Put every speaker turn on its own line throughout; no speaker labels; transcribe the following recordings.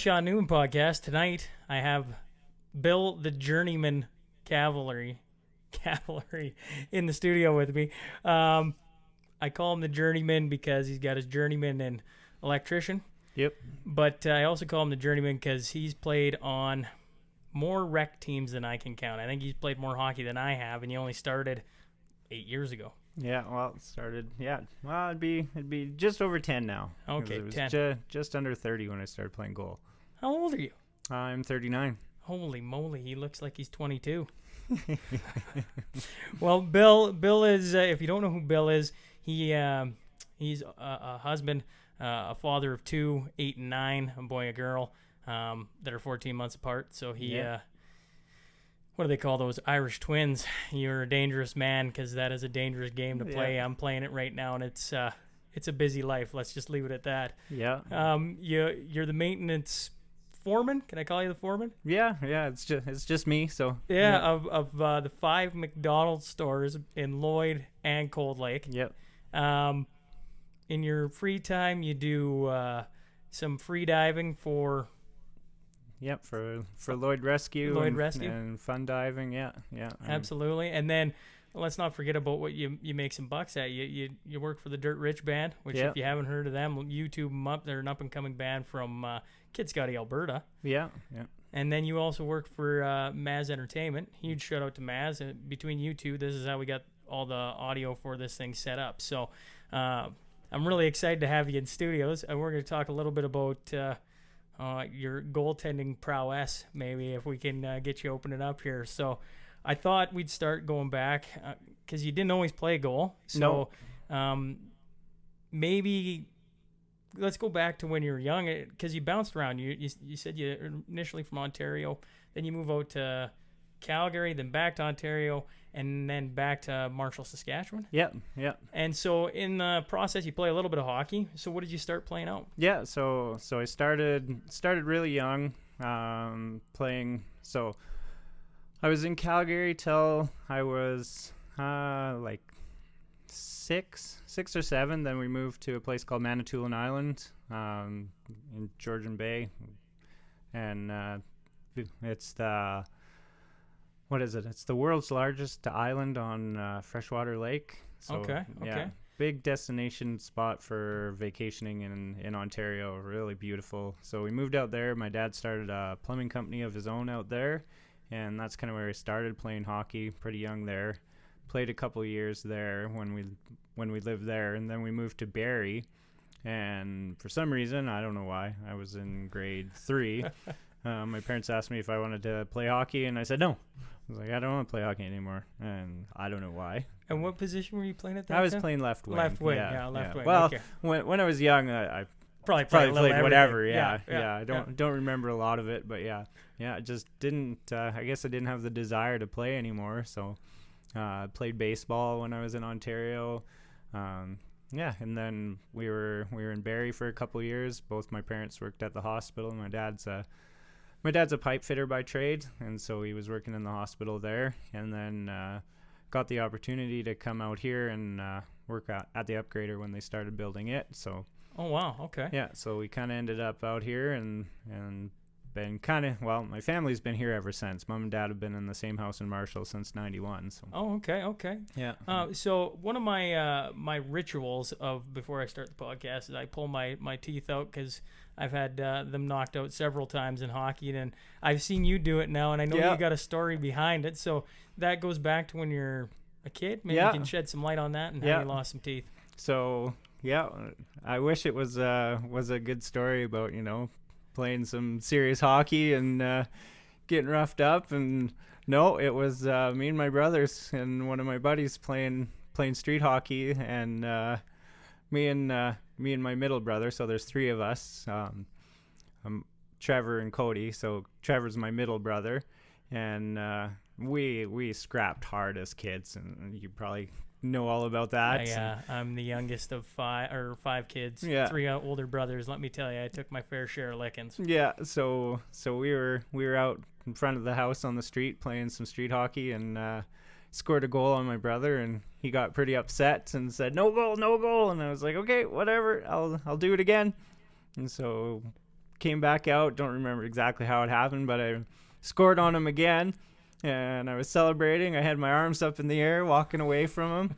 Shaun Newman podcast. Tonight I have Bill the Journeyman Caverly in the studio with me. I call him the Journeyman because he's got his journeyman and electrician.
Yep.
But I also call him the Journeyman because he's played on more rec teams than I can count. I think he's played more hockey than I have, and he only started 8 years ago.
Yeah, well, it started, well, it'd be just over 10 now.
Okay,
it was
10.
Just under 30 when I started playing goal.
How old are you?
I'm 39.
Holy moly, he looks like he's 22. Well, Bill is, if you don't know who Bill is, he's a husband, a father of 2, 8 and 9, a boy and a girl, that are 14 months apart. So what do they call those Irish twins? You're a dangerous man because that is a dangerous game to play. I'm playing it right now, and it's a busy life. Let's just leave it at that.
Yeah.
You're the maintenance foreman. Can I call you the foreman?
Yeah. It's just me. So
of the 5 McDonald stores in Lloyd and Cold Lake.
Yep.
In your free time, you do some free diving for.
Yep, for Lloyd Rescue. And fun diving. Yeah.
Absolutely. And then let's not forget about what you make some bucks at. You work for the Dirt Rich Band, which if you haven't heard of them, YouTube them up. They're an up and coming band from Kitscoty, Alberta.
Yeah.
And then you also work for Maz Entertainment. Huge shout out to Maz. Between you two, this is how we got all the audio for this thing set up. So I'm really excited to have you in studios. And we're going to talk a little bit about your goaltending prowess, maybe, if we can get you opening up here. So I thought we'd start going back because you didn't always play goal. So maybe let's go back to when you were young because you bounced around. You said you're initially from Ontario, then you move out to Calgary, then back to Ontario, and then back to Marshall, Saskatchewan.
Yep.
And so in the process, you play a little bit of hockey. So what did you start playing out?
Yeah, so I started really young playing. So I was in Calgary till I was like six or 7. Then we moved to a place called Manitoulin Island in Georgian Bay, and it's the. What is it? It's the world's largest island on freshwater lake. So,
okay.
Yeah, big destination spot for vacationing in Ontario. Really beautiful. So we moved out there. My dad started a plumbing company of his own out there, and that's kind of where I started playing hockey. Pretty young there. Played a couple years there when we lived there, and then we moved to Barrie. And for some reason, I don't know why, I was in grade 3. My parents asked me if I wanted to play hockey, and I said no. I was like, I don't want to play hockey anymore, and I don't know why.
And what position were you playing at that time?
I was playing left wing.
Left wing, left wing.
Well,
okay.
when I was young, I
probably
played whatever.
Yeah.
I don't remember a lot of it, but I just didn't. I guess I didn't have the desire to play anymore. So, I played baseball when I was in Ontario. And then we were in Barrie for a couple of years. Both my parents worked at the hospital. My dad's a pipe fitter by trade, and so he was working in the hospital there, and then got the opportunity to come out here and work at the upgrader when they started building it. So
oh wow, okay.
Yeah, so we kind of ended up out here and been kind of, well, my family's been here ever since. Mom and Dad have been in the same house in Marshall since 91. So.
Oh, okay.
Yeah.
So one of my rituals of before I start the podcast is I pull my teeth out because I've had them knocked out several times in hockey, and I've seen you do it now, and I know you got a story behind it. So that goes back to when you're a kid. Maybe you can shed some light on that and how you lost some teeth.
So I wish it was a good story about playing some serious hockey and getting roughed up, and no, it was me and my brothers and one of my buddies playing street hockey, and me and my middle brother. So there's 3 of us. Trevor and Cody. So Trevor's my middle brother, and we scrapped hard as kids, and you probably know all about that.
Yeah, I'm the youngest of 5 kids.
Yeah.
3 older brothers. Let me tell you, I took my fair share of lickings.
Yeah, so we were out in front of the house on the street playing some street hockey, and scored a goal on my brother, and he got pretty upset and said, no goal, and I was like, okay, whatever, I'll do it again. And so came back out. Don't remember exactly how it happened, but I scored on him again. And I was celebrating. I had my arms up in the air, walking away from him.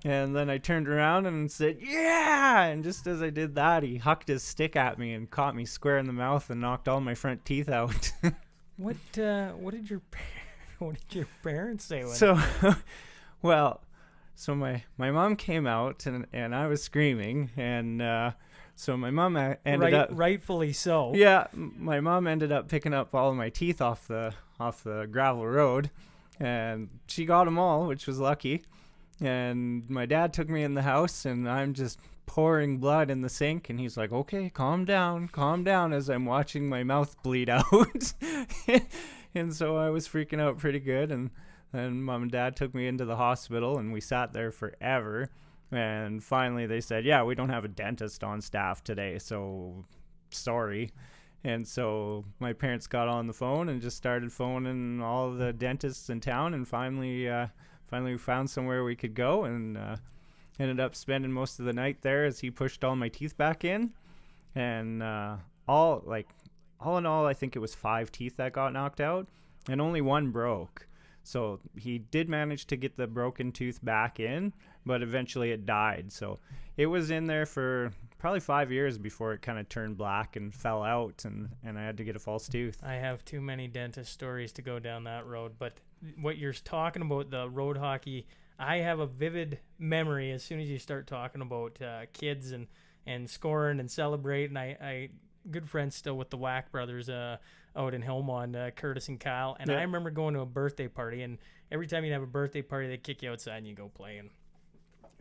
And then I turned around and said, yeah! And just as I did that, he hucked his stick at me and caught me square in the mouth and knocked all my front teeth out.
What did your parents say?
So, so my mom came out and I was screaming. And so my mom ended up...
Rightfully so.
Yeah, my mom ended up picking up all of my teeth off the gravel road, and she got them all, which was lucky. And my dad took me in the house, and I'm just pouring blood in the sink, and he's like, okay, calm down, as I'm watching my mouth bleed out. And so I was freaking out pretty good, and mom and dad took me into the hospital, and we sat there forever. And finally they said, yeah, we don't have a dentist on staff today, so sorry. And so my parents got on the phone and just started phoning all the dentists in town, and finally we found somewhere we could go, and ended up spending most of the night there as he pushed all my teeth back in. And all in all, I think it was 5 teeth that got knocked out, and only 1 broke. So he did manage to get the broken tooth back in, but eventually it died. So it was in there for probably 5 years before it kind of turned black and fell out, and I had to get a false tooth.
I have too many dentist stories to go down that road, but what you're talking about, the road hockey, I have a vivid memory as soon as you start talking about kids and scoring and celebrating. I good friends still with the Whack brothers out in Hillmont, Curtis and Kyle, and I remember going to a birthday party, and every time you'd have a birthday party, they'd kick you outside and you go play. And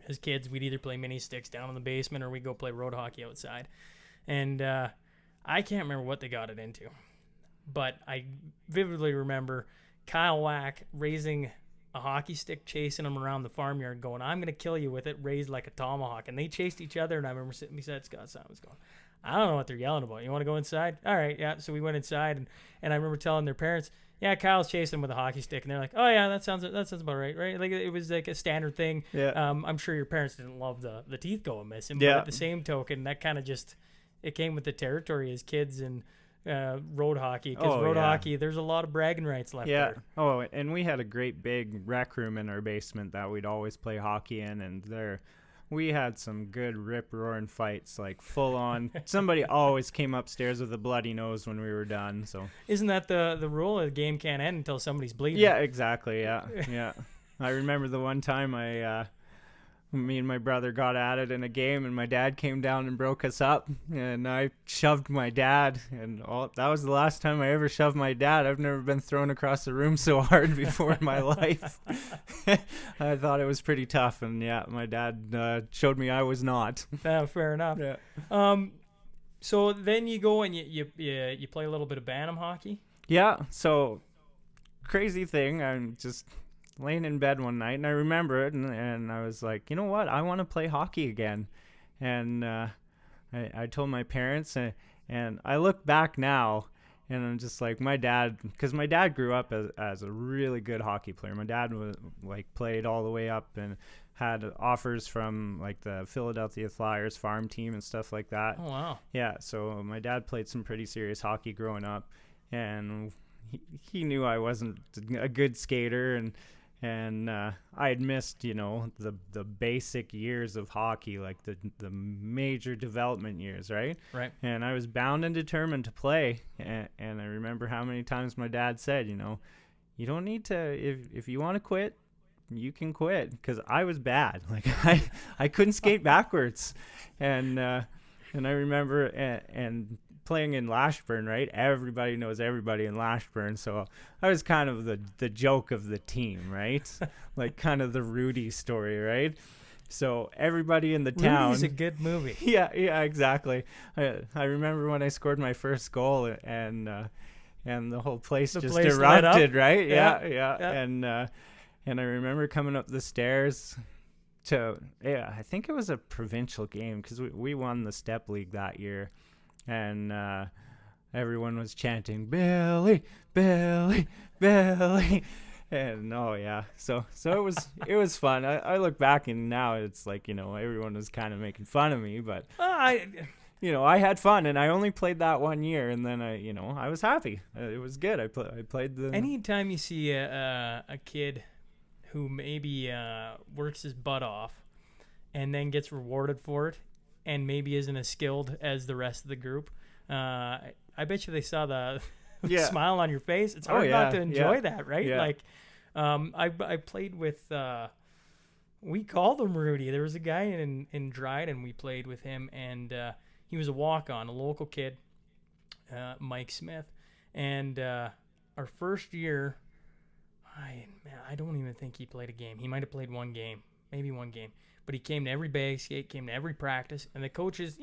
as kids, we'd either play mini sticks down in the basement or we'd go play road hockey outside. And I can't remember what they got it into, but I vividly remember Kyle Whack raising a hockey stick, chasing him around the farmyard, going, I'm going to kill you with it, raised like a tomahawk. And they chased each other, and I remember sitting beside Scott Simons going, I don't know what they're yelling about. You want to go inside? All right, yeah. So we went inside, and I remember telling their parents, yeah, Kyle's chasing him with a hockey stick. And they're like, oh, yeah, that sounds about right? Like, it was like a standard thing.
Yeah.
I'm sure your parents didn't love the teeth going missing.
Yeah.
But at the same token, that kind of just, it came with the territory as kids and road hockey. Because hockey, there's a lot of bragging rights left there.
Oh, and we had a great big rec room in our basement that we'd always play hockey in. And we had some good rip-roaring fights, like full-on. Somebody always came upstairs with a bloody nose when we were done. So
isn't that the rule? The game can't end until somebody's bleeding.
Yeah, exactly. Yeah, yeah. I remember the one time me and my brother got at it in a game, and my dad came down and broke us up, and I shoved my dad, and that was the last time I ever shoved my dad. I've never been thrown across the room so hard before in my life. I thought it was pretty tough, and yeah, my dad showed me I was not.
Fair enough.
Yeah.
So then you go and you play a little bit of bantam hockey?
Yeah, so crazy thing, I'm just laying in bed one night, and I remember it, and I was like, you know what, I want to play hockey again. And I told my parents, and I look back now, and I'm just like, my dad, because my dad grew up as a really good hockey player. My dad was played all the way up and had offers from like the Philadelphia Flyers farm team and stuff like that.
Oh, wow.
Yeah, so my dad played some pretty serious hockey growing up, and he knew I wasn't a good skater, and I had missed, the basic years of hockey, like the major development years, right?
Right.
And I was bound and determined to play, and I remember how many times my dad said, you don't need to, if you want to quit, you can quit, because I was bad. Like I couldn't skate backwards, and I remember and playing in Lashburn, right? Everybody knows everybody in Lashburn, so I was kind of the joke of the team, right? Like kind of the Rudy story, right? So everybody in the town.
Rudy's a good movie.
Yeah, exactly. I remember when I scored my first goal, and the whole place just erupted, right? Yeah. And I remember coming up the stairs I think it was a provincial game, because we won the step league that year. And everyone was chanting, Billy, Billy, Billy. And so it was fun. I look back, and now it's like, everyone was kind of making fun of me, but I had fun, and I only played that 1 year, and then I was happy. It was good. I played the.
Anytime you see a kid who maybe works his butt off and then gets rewarded for it, and maybe isn't as skilled as the rest of the group, I bet you they saw the smile on your face. It's hard not to enjoy that, right?
Yeah.
Like, I played with. We called him Rudy. There was a guy in Dryden. We played with him, and he was a walk-on, a local kid, Mike Smith. And our first year, I don't even think he played a game. He might have played one game, maybe one game. But he came to every bag skate, came to every practice. And the coaches,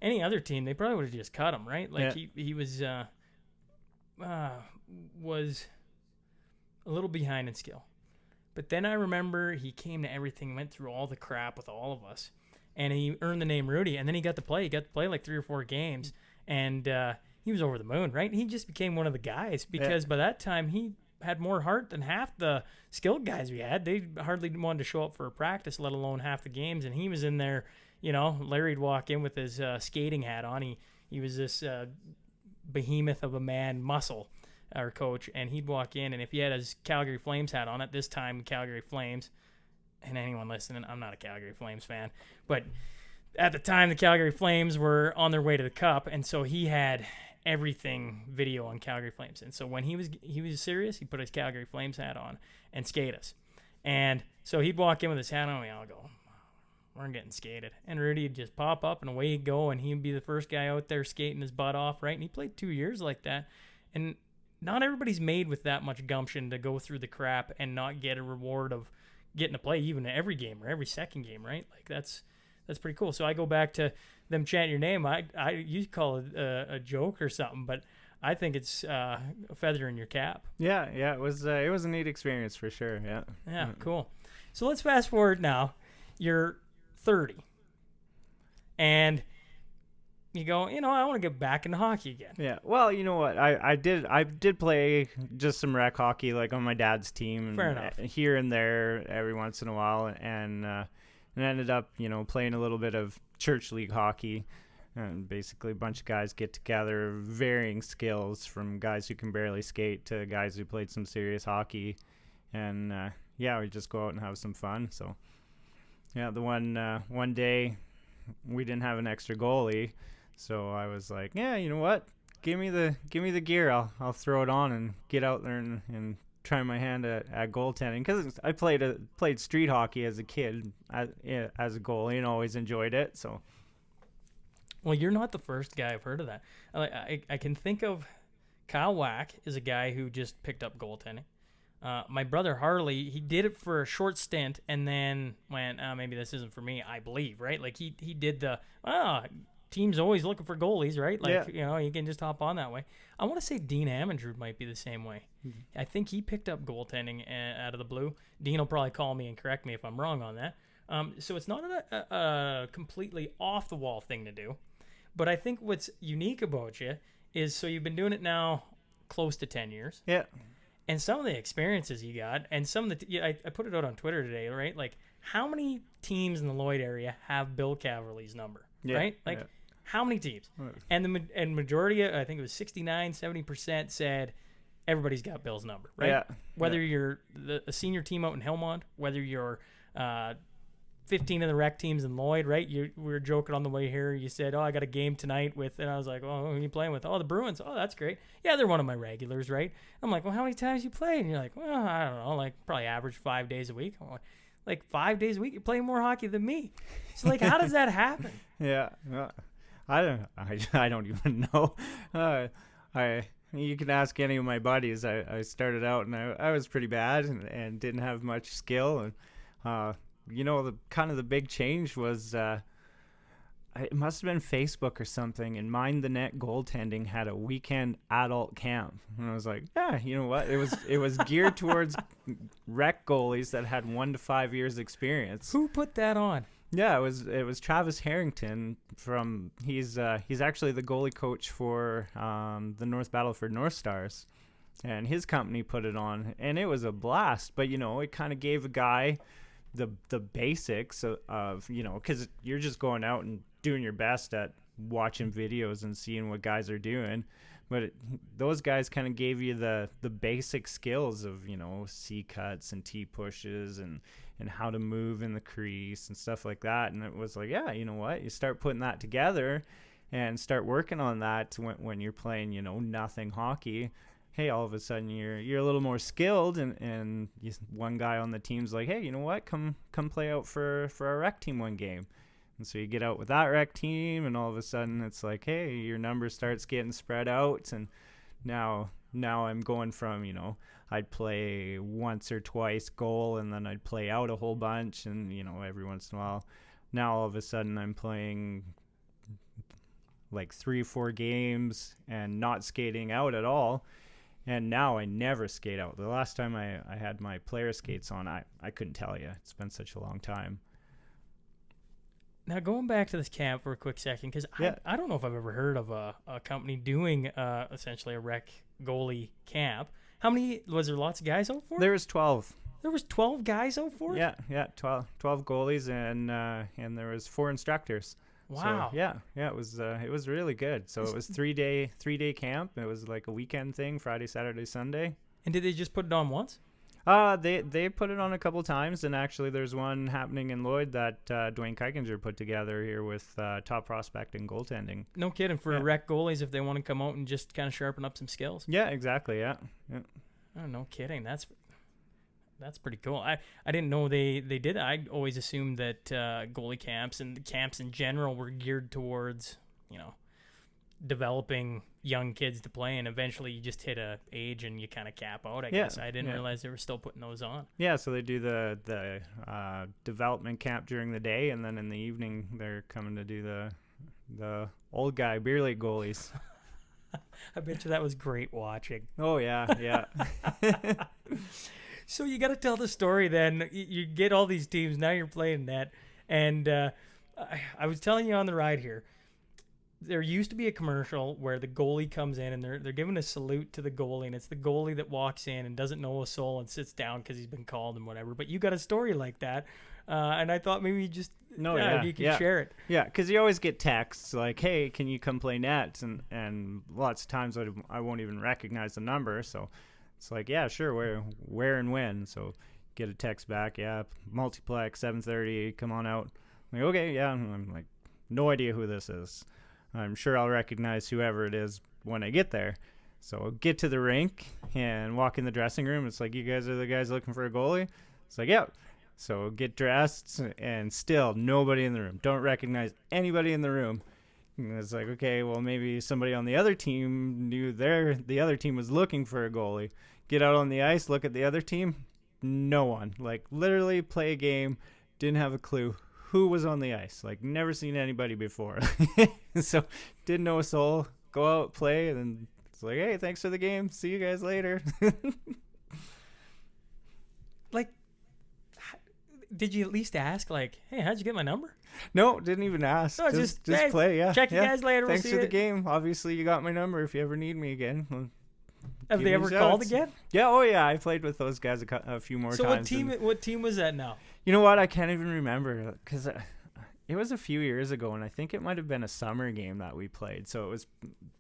any other team, they probably would have just cut him, right? Like he was a little behind in skill. But then I remember he came to everything, went through all the crap with all of us, and he earned the name Rudy. And then he got to play. He got to play like 3 or 4 games, and he was over the moon, right? He just became one of the guys because by that time he had more heart than half the skilled guys we had. They hardly wanted to show up for a practice, let alone half the games. And he was in there, Larry'd walk in with his skating hat on. He was this behemoth of a man, muscle. Our coach, and he'd walk in, and if he had his Calgary Flames hat on at this time, Calgary Flames, and anyone listening, I'm not a Calgary Flames fan, but at the time, the Calgary Flames were on their way to the Cup, and so he had everything video on Calgary Flames, and so when he was serious, he put his Calgary Flames hat on and skate us, and so he'd walk in with his hat on, and I'll go, we're getting skated, and Rudy'd just pop up, and away he'd go, and he'd be the first guy out there skating his butt off, right, and he played 2 years like that, and not everybody's made with that much gumption to go through the crap and not get a reward of getting to play even every game or every second game, right? Like that's pretty cool. So I go back to them chanting your name. You call it a joke or something, but I think it's a feather in your cap.
Yeah, it was a neat experience for sure. Yeah,
cool. So let's fast forward now. You're 30, and you go, I want to get back into hockey again.
Yeah. Well, you know what? I did play just some rec hockey, like on my dad's team.
Fair enough.
Here and there, every once in a while, and ended up, playing a little bit of church league hockey. And basically, a bunch of guys get together, varying skills, from guys who can barely skate to guys who played some serious hockey, and we just go out and have some fun. So, the one day we didn't have an extra goalie. So I was like, you know what? Give me the gear. I'll throw it on and get out there and try my hand at goaltending. Because I played street hockey as a kid as a goalie and always enjoyed it. So,
well, you're not the first guy I've heard of that. I can think of Kyle Wack is a guy who just picked up goaltending. My brother Harley, he did it for a short stint and then went, maybe this isn't for me. I believe, right? Like he did the team's always looking for goalies, right? Like, you can just hop on that way. I want to say Dean Amundrud might be the same way. Mm-hmm. I think he picked up goaltending out of the blue. Dean will probably call me and correct me if I'm wrong on that. So it's not a completely off-the-wall thing to do. But I think what's unique about you is, so you've been doing it now close to 10 years.
Yeah.
And some of the experiences you got, and some of the I put it out on Twitter today, right? Like, how many teams in the Lloyd area have Bill Caverly's number, right? Like, how many teams? And the majority, I think it was 70% said everybody's got Bill's number, right?
Yeah.
Whether you're a senior team out in Helmond, whether you're 15 of the rec teams in Lloyd, right? We were joking on the way here. You said, I got a game tonight with, and I was like, who are you playing with? Oh, the Bruins. Oh, that's great. Yeah, they're one of my regulars, right? I'm like, well, how many times you play? And you're like, well, I don't know, like probably average 5 days a week. I'm like 5 days a week, you're playing more hockey than me. So like, how does that happen?
Yeah. I don't even know. You can ask any of my buddies. I started out and I was pretty bad and didn't have much skill. And, the big change was, it must have been Facebook or something, and Mind the Net Goaltending had a weekend adult camp. And I was like, you know what? It was geared towards rec goalies that had 1 to 5 years experience.
Who put that on?
Yeah, it was Travis Harrington he's actually the goalie coach for the North Battleford North Stars, and his company put it on, and it was a blast. But it kind of gave a guy the basics of because you're just going out and doing your best at watching videos and seeing what guys are doing. But those guys kind of gave you the basic skills of, C cuts and T pushes and how to move in the crease and stuff like that. And it was like, yeah, you know what? You start putting that together and start working on that when you're playing, nothing hockey. Hey, all of a sudden you're a little more skilled, and one guy on the team's like, hey, you know what? Come play out for our rec team one game. And so you get out with that rec team, and all of a sudden it's like, hey, your number starts getting spread out. And now I'm going from, I'd play once or twice goal, and then I'd play out a whole bunch, and, every once in a while. Now all of a sudden I'm playing like 3 or 4 games and not skating out at all. And now I never skate out. The last time I had my player skates on, I couldn't tell you. It's been such a long time.
Now, going back to this camp for a quick second, because I don't know if I've ever heard of a company doing essentially a rec goalie camp. How many, was there lots of guys out for it?
There was 12.
There was 12 guys out for it?
Yeah, 12 goalies, and there was 4 instructors.
Wow.
So, it was really good. So it was 3-day camp. It was like a weekend thing, Friday, Saturday, Sunday.
And did they just put it on once?
They put it on a couple times, and actually there's one happening in Lloyd that Dwayne Kuikinger put together here with top prospect and goaltending.
No kidding, for rec goalies if they want to come out and just kind of sharpen up some skills.
Yeah, exactly, yeah.
Oh, no kidding. That's pretty cool. I didn't know they did. I always assumed that goalie camps and the camps in general were geared towards, developing young kids to play, and eventually you just hit a age and you kind of cap out, I guess. I didn't realize they were still putting those on. Yeah,
so they do the development camp during the day, and then in the evening they're coming to do the old guy beer league goalies.
I bet you that was great watching.
Oh, yeah.
So you got to tell the story then. You get all these teams, now you're playing that, and I was telling you on the ride here, there used to be a commercial where the goalie comes in and they're giving a salute to the goalie, and it's the goalie that walks in and doesn't know a soul and sits down because he's been called and whatever. But you got a story like that, and I thought maybe you just if you could share it.
Yeah, because you always get texts like, "Hey, can you come play net?" And lots of times I won't even recognize the number, so it's like, yeah, sure, where and when. So get a text back, yeah, multiplex 7:30, come on out. I'm like, okay, yeah. I'm like, no idea who this is. I'm sure I'll recognize whoever it is when I get there. So I'll get to the rink and walk in the dressing room. It's like, you guys are the guys looking for a goalie? It's like, yeah. So get dressed, and still nobody in the room. Don't recognize anybody in the room. And it's like, okay, well, maybe somebody on the other team knew the other team was looking for a goalie. Get out on the ice, look at the other team. No one. Like, literally play a game, didn't have a clue who was on the ice. Like, never seen anybody before. So didn't know a soul. Go out, play, and then it's like, hey, thanks for the game. See you guys later.
Like, did you at least ask, like, hey, how'd you get my number?
No, didn't even ask. No, just hey, play, yeah.
Check you guys later.
Thanks for the game. Obviously, you got my number if you ever need me again.
Have they ever called again?
Yeah, oh yeah. I played with those guys a few more times.
So what team was that now?
You know what? I can't even remember because it was a few years ago, and I think it might have been a summer game that we played. So it was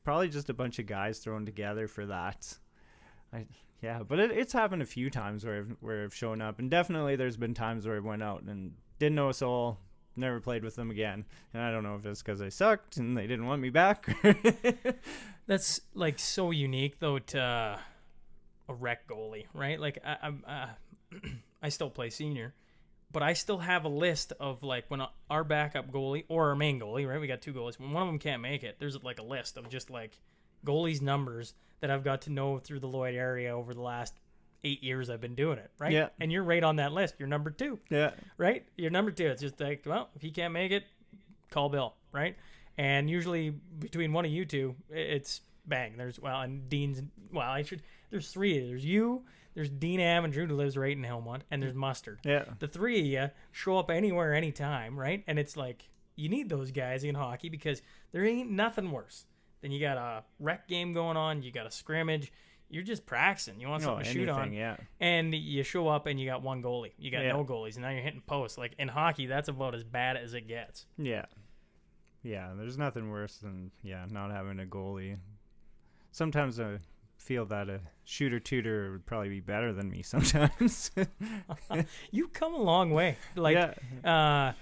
probably just a bunch of guys thrown together for that. But it's happened a few times where I've shown up, and definitely there's been times where I went out and didn't know a soul, never played with them again. And I don't know if it's because I sucked and they didn't want me back.
That's like so unique though to a rec goalie, right? Like I still play senior, but I still have a list of like when our backup goalie or our main goalie, right? We got 2 goalies. When one of them can't make it, there's like a list of just like goalies' numbers that I've got to know through the Lloyd area over the last 8 years I've been doing it, right?
Yeah.
And you're right on that list. You're number 2.
Yeah.
Right? You're number 2. It's just like, well, if he can't make it, call Bill, right? And usually between one of you two, it's bang. There's there's 3. There's you, there's Dean Amandrew who lives right in Helmont, and there's Mustard.
Yeah.
The 3 of you show up anywhere, anytime, right? And it's like, you need those guys in hockey because there ain't nothing worse than you got a rec game going on, you got a scrimmage, you're just practicing. You want something to shoot on.
Yeah.
And you show up and you got 1 goalie. You got no goalies, and now you're hitting posts. Like in hockey, that's about as bad as it gets.
Yeah. there's nothing worse than not having a goalie. Sometimes I feel that a shooter tutor would probably be better than me sometimes.
You've come a long way. Like, I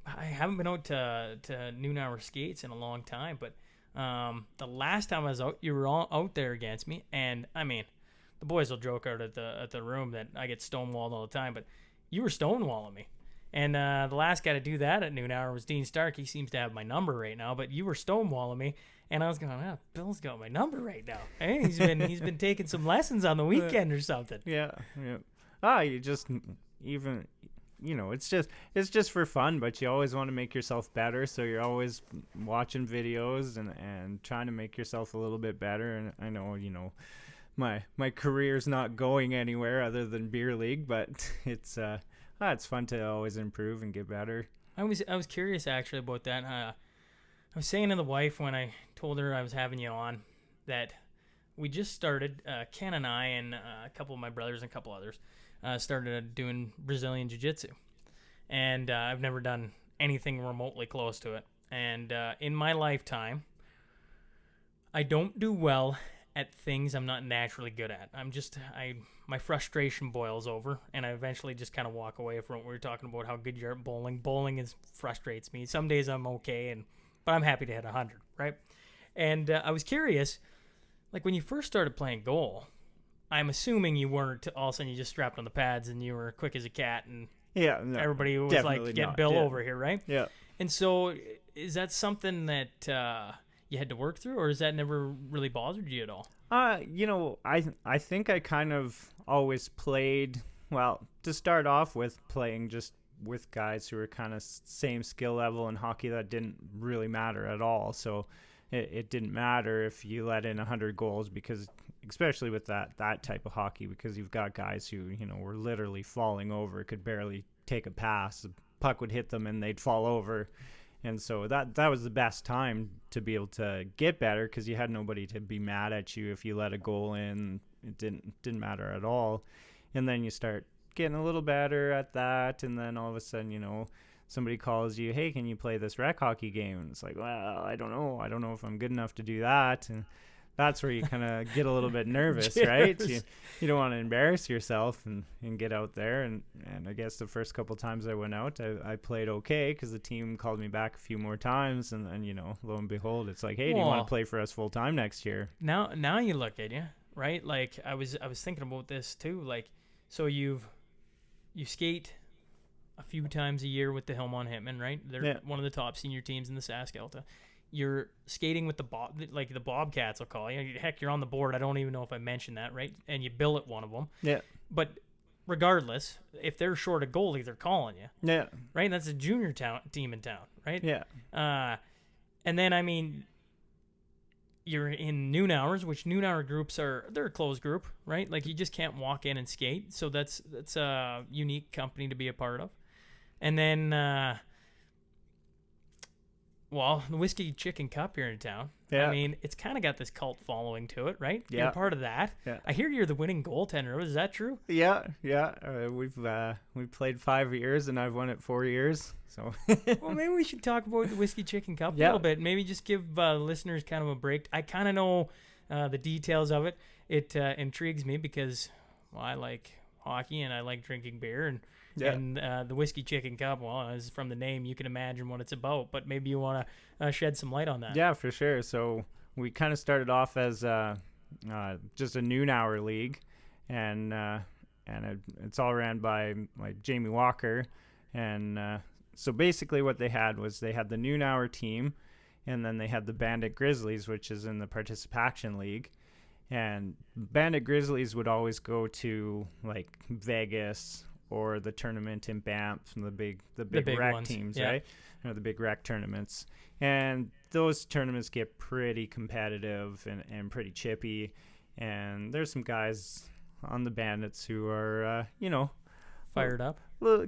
haven't been out to noon hour skates in a long time, but the last time I was out, you were all out there against me, and I mean, the boys will joke out at the room that I get stonewalled all the time, but you were stonewalling me. And the last guy to do that at noon hour was Dean Stark. He seems to have my number right now, but you were stonewalling me, and I was going, Bill's got my number right now. Hey, he's been taking some lessons on the weekend or something.
Yeah. You just even, it's just for fun, but you always want to make yourself better, so you're always watching videos and trying to make yourself a little bit better. And I know, my career's not going anywhere other than beer league, but it's fun to always improve and get better.
I was curious actually about that. I was saying to the wife when I told her I was having you on that we just started, Ken and I and a couple of my brothers and a couple others started doing Brazilian Jiu-Jitsu. And I've never done anything remotely close to it. And in my lifetime, I don't do well at things I'm not naturally good at. My frustration boils over, and I eventually just kind of walk away from what we were talking about, how good you're at bowling. Bowling frustrates me. Some days I'm okay, but I'm happy to hit 100, right? And I was curious, like when you first started playing goal, I'm assuming you weren't all of a sudden you just strapped on the pads and you were quick as a cat and everybody was like, get Bill over here, right?
Yeah.
And so is that something that you had to work through, or has that never really bothered you at all?
I think I kind of always played, well, to start off with, playing just with guys who were kind of same skill level in hockey. That didn't really matter at all. So it didn't matter if you let in 100 goals, because especially with that type of hockey, because you've got guys who, were literally falling over, could barely take a pass. The puck would hit them and they'd fall over. And so that was the best time to be able to get better, because you had nobody to be mad at you if you let a goal in. It didn't matter at all. And then you start getting a little better at that, and then all of a sudden, somebody calls you, hey, can you play this rec hockey game? And it's like, well, I don't know if I'm good enough to do that. And that's where you kind of get a little bit nervous, right? You don't want to embarrass yourself and get out there. And I guess the first couple times I went out, I played okay, because the team called me back a few more times. And lo and behold, it's like, hey, do you want to play for us full time next year?
Now you look at you, right? Like I was thinking about this too. Like, so you skate a few times a year with the Hillmont Hitmen, right? They're one of the top senior teams in the Sask-Elta. You're skating with the Bobcats, I'll call you. Heck, you're on the board. I don't even know if I mentioned that, right? And you billet one of them. Yeah. But regardless, if they're short a goalie, they're calling you. Yeah. Right? And that's a junior team in town, right? Yeah. And then, you're in noon hours, which noon hour groups they're a closed group, right? Like you just can't walk in and skate. So that's a unique company to be a part of. And then, the Whiskey Chicken Cup here in town. Yeah. It's kind of got this cult following to it, right? Yeah. You're part of that. Yeah. I hear you're the winning goaltender. Is that true?
Yeah. We've played 5 years, and I've won it 4 years. So.
Well, maybe we should talk about the Whiskey Chicken Cup a little bit. Maybe just give listeners kind of a break. I kind of know the details of it. It intrigues me because I like hockey and I like drinking beer, and the Whiskey Chicken Cup, as from the name, you can imagine what it's about, but maybe you want to shed some light on that.
Yeah, for sure. So we kind of started off as just a noon hour league, and it's all ran by like Jamie Walker. And so basically what they had was they had the noon hour team, and then they had the Bandit Grizzlies, which is in the Participation League. And Bandit Grizzlies would always go to like Vegas or the tournament in Banff, the big rec ones. Teams, right? Or the big rec tournaments. And those tournaments get pretty competitive and pretty chippy. And there's some guys on the Bandits who are,
fired up.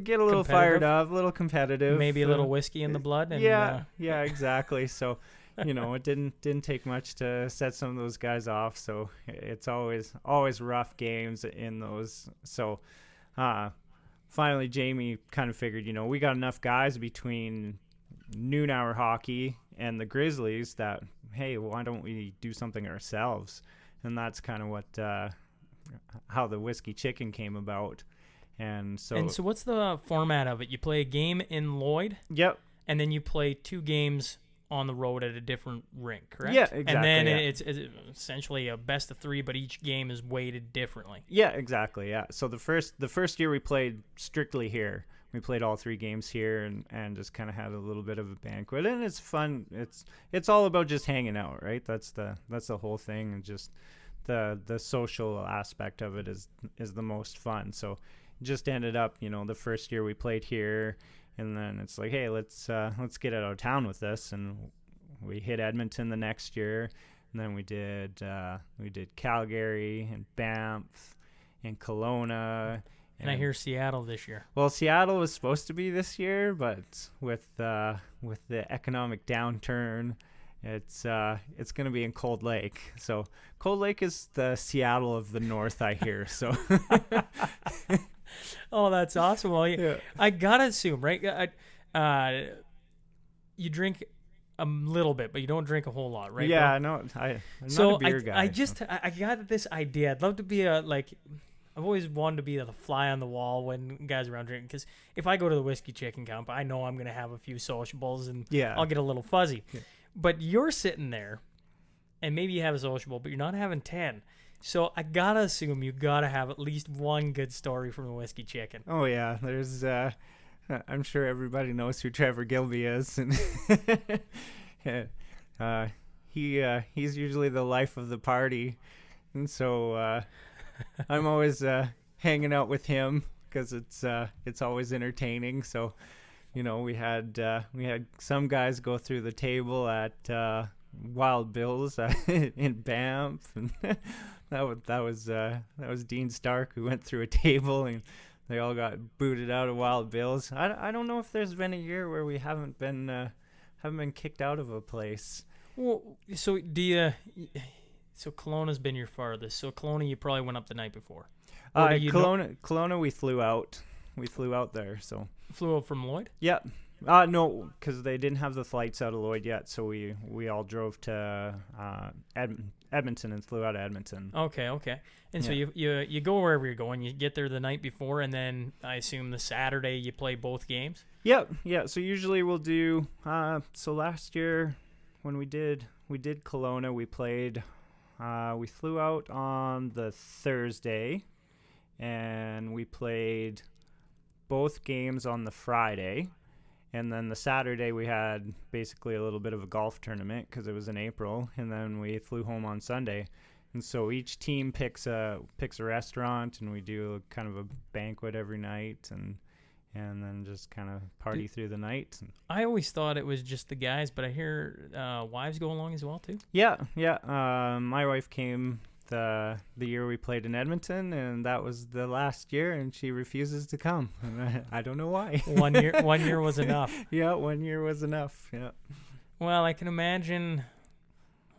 Get a little fired up, a little competitive.
Maybe a little whiskey in the blood. And,
yeah, exactly. So, it didn't take much to set some of those guys off. So it's always rough games in those. So, finally, Jamie kind of figured, we got enough guys between noon hour hockey and the Grizzlies that, hey, why don't we do something ourselves? And that's kind of what how the Whiskey Chicken came about. And so
what's the format of it? You play a game in Lloyd?
Yep.
And then you play 2 games on the road at a different rink, correct?
Yeah, exactly.
And then it's essentially a best of 3, but each game is weighted differently.
Yeah, exactly. Yeah. So the first year we played strictly here. We played all 3 games here and just kind of had a little bit of a banquet, and it's fun. It's all about just hanging out, right? That's the whole thing, and just the social aspect of it is the most fun. So just ended up, the first year we played here, and then it's like, hey, let's get out of town with this, and we hit Edmonton the next year, and then we did Calgary and Banff and Kelowna.
And I hear Seattle this year.
Well, Seattle was supposed to be this year, but with the economic downturn, it's going to be in Cold Lake. So Cold Lake is the Seattle of the North, I hear. So.
Oh, that's awesome. Well, yeah. I gotta assume, right? You drink a little bit, but you don't drink a whole lot, right?
Yeah, no, I'm not a beer guy.
I got this idea. I'd love to be I've always wanted to be the fly on the wall when guys are around drinking, because if I go to the Whiskey Chicken Camp, I know I'm going to have a few sociables, and I'll get a little fuzzy. Yeah. But you're sitting there, and maybe you have a sociable, but you're not having 10. So I got to assume you got to have at least one good story from the Whiskey Chicken.
Oh, yeah. There's, I'm sure everybody knows who Trevor Gilby is. And he's usually the life of the party. And so... I'm always hanging out with him because it's always entertaining. So, we had some guys go through the table at Wild Bill's in Banff, and that was Dean Stark who went through a table, and they all got booted out of Wild Bill's. I don't know if there's been a year where we haven't been kicked out of a place.
Well, so do you? So Kelowna's been your farthest. So Kelowna, you probably went up the night before.
Kelowna, we flew out. We flew out there. So
flew out from Lloyd?
Yeah. No, because they didn't have the flights out of Lloyd yet. So we all drove to Edmonton and flew out of Edmonton.
Okay. And so you go wherever you're going. You get there the night before, and then I assume the Saturday you play both games?
Yep. Yeah. So usually we'll do. So last year when we did Kelowna, we played. We flew out on the Thursday, and we played both games on the Friday. And then the Saturday we had basically a little bit of a golf tournament because it was in April, and then we flew home on Sunday. And so each team picks a restaurant, and we do kind of a banquet every night, and then just kind of party through the night.
I always thought it was just the guys, but I hear wives go along as well too.
Yeah. My wife came the year we played in Edmonton, and that was the last year, and she refuses to come. And I don't know why.
One year was enough.
Yeah, 1 year was enough. Yeah.
Well, I can imagine.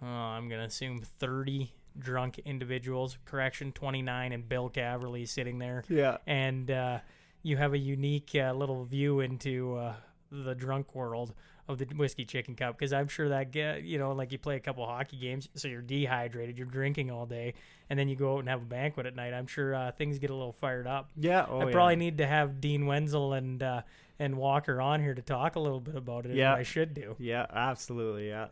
I'm gonna assume 30 drunk individuals. Correction, 29, and Bill Caverly sitting there.
Yeah.
And you have a unique little view into the drunk world of the Whiskey Chicken Cup, because I'm sure that like you play a couple hockey games, so you're dehydrated, you're drinking all day, and then you go out and have a banquet at night. I'm sure things get a little fired up.
Yeah.
I probably need to have Dean Wenzel and Walker on here to talk a little bit about it.
Yeah,
I should do.
Yeah, absolutely. Yeah,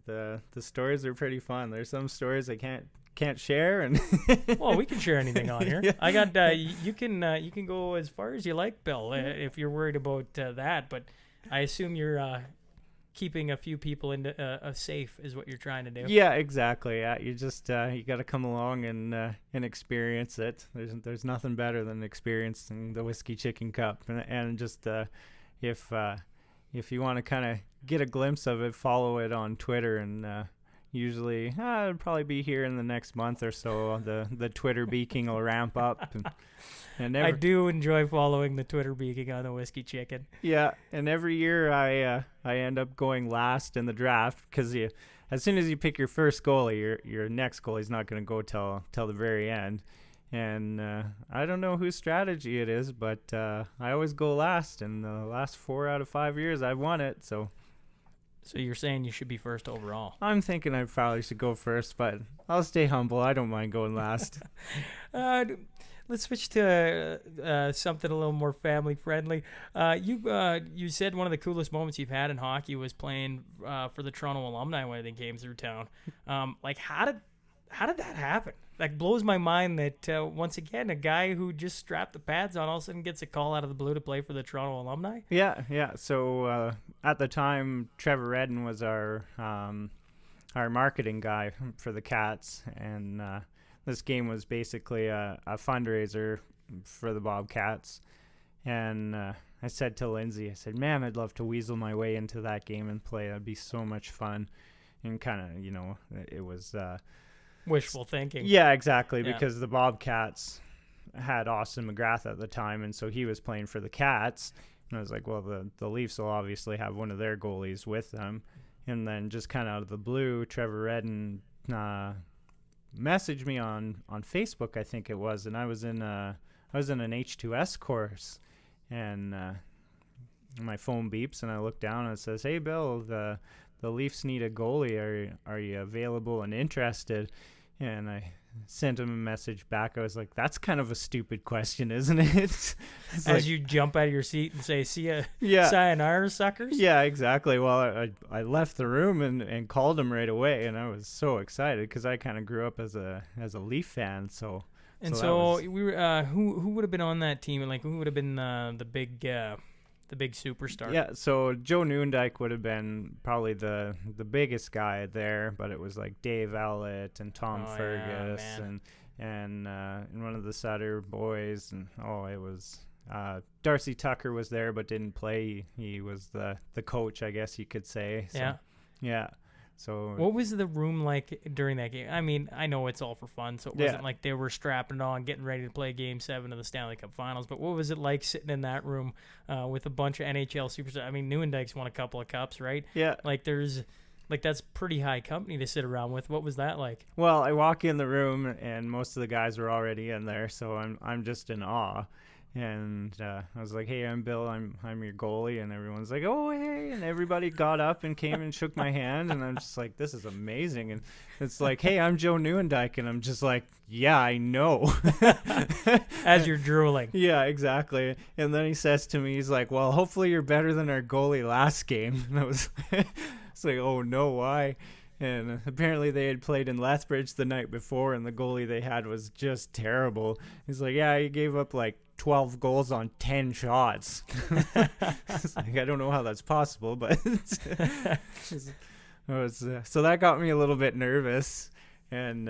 the stories are pretty fun. There's some stories I can't share, and
well, we can share anything on here. Yeah. I got you can go as far as you like, Bill, if you're worried about that, but I assume you're keeping a few people into safe is what you're trying to do.
Yeah, exactly. Yeah, you just you got to come along and experience it. There's nothing better than experiencing the Whiskey Chicken Cup, and just if you want to kind of get a glimpse of it, follow it on Twitter, and usually it'll probably be here in the next month or so. The Twitter beaking will ramp up, and
I do enjoy following the Twitter beaking on the Whiskey Chicken.
Yeah, and every year I end up going last in the draft, because as soon as you pick your first goalie, your next goalie's not going to go till the very end. And I don't know whose strategy it is, but I always go last. And the last 4 out of 5 years, I've won it. So
you're saying you should be first overall?
I'm thinking I probably should go first, but I'll stay humble. I don't mind going last.
Let's switch to something a little more family friendly. You said one of the coolest moments you've had in hockey was playing for the Toronto alumni when they came through town. Like how did that happen? Like blows my mind that once again a guy who just strapped the pads on all of a sudden gets a call out of the blue to play for the Toronto alumni.
Yeah. So at the time, Trevor Redden was our marketing guy for the Cats, and this game was basically a fundraiser for the Bobcats. And I said to Lindsay, I said, man, I'd love to weasel my way into that game and play. That'd be so much fun. And kind of, it was...
wishful thinking.
Yeah, exactly, because the Bobcats had Austin McGrath at the time, and so he was playing for the Cats. And I was like, well, the Leafs will obviously have one of their goalies with them. And then just kind of out of the blue, Trevor Redden messaged me on Facebook, I think it was, and I was in an H2S course, and my phone beeps, and I look down and it says, "Hey Bill, the Leafs need a goalie. Are you available and interested?" And I sent him a message back. I was like, "That's kind of a stupid question, isn't it?"
As you jump out of your seat and say, "See ya, sayonara, suckers."
Yeah, exactly. Well, I left the room and called him right away, and I was so excited because I kind of grew up as a Leaf fan. So
we were who would have been on that team, and like who would have been the big superstar?
Yeah, so Joe Newendike would have been probably the biggest guy there, but it was like Dave Ellett and Tom Fergus and one of the Sutter boys, and it was Darcy Tucker was there but didn't play. He was the coach, I guess you could say. So, yeah. So
what was the room like during that game? I mean, I know it's all for fun, so it wasn't like they were strapping it on, getting ready to play Game 7 of the Stanley Cup Finals, but what was it like sitting in that room with a bunch of NHL superstars? I mean, Newendike's won a couple of cups, right?
Yeah.
That's pretty high company to sit around with. What was that like?
Well, I walk in the room, and most of the guys were already in there, so I'm just in awe. And I was like, "Hey, I'm Bill. I'm your goalie." And everyone's like, "Oh, hey!" And everybody got up and came and shook my hand. And I'm just like, "This is amazing." And it's like, "Hey, I'm Joe Newendike," and I'm just like, "Yeah, I know."
As you're drooling.
Yeah, exactly. And then he says to me, he's like, "Well, hopefully you're better than our goalie last game." And I was, it's like, "Oh no, why?" And apparently they had played in Lethbridge the night before, and the goalie they had was just terrible. He's like, "Yeah, he gave up like 12 goals on 10 shots." It's like, I don't know how that's possible, but so that got me a little bit nervous, and